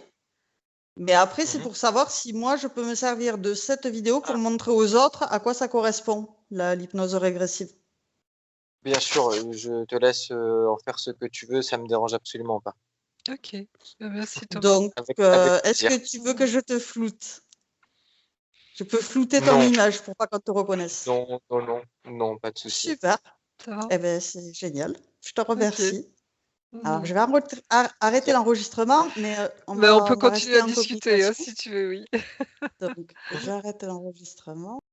Mais après, c'est pour savoir si moi, je peux me servir de cette vidéo pour montrer aux autres à quoi ça correspond, l'hypnose régressive. Bien sûr, je te laisse en faire ce que tu veux, ça me dérange absolument pas. Ok. Merci Thomas. Donc, Avec est-ce plaisir. que tu veux que je te floute? Je peux flouter ton Non, image pour pas qu'on te reconnaisse. non, non, non, non, pas de souci. Super. Ça va? Eh ben, c'est génial. Je te Ok. remercie. Alors, Mhm. je vais arrêter l'enregistrement, mais Mais on peut on va continuer rester à en discuter, communication. si tu veux, oui. Donc, j'arrête l'enregistrement.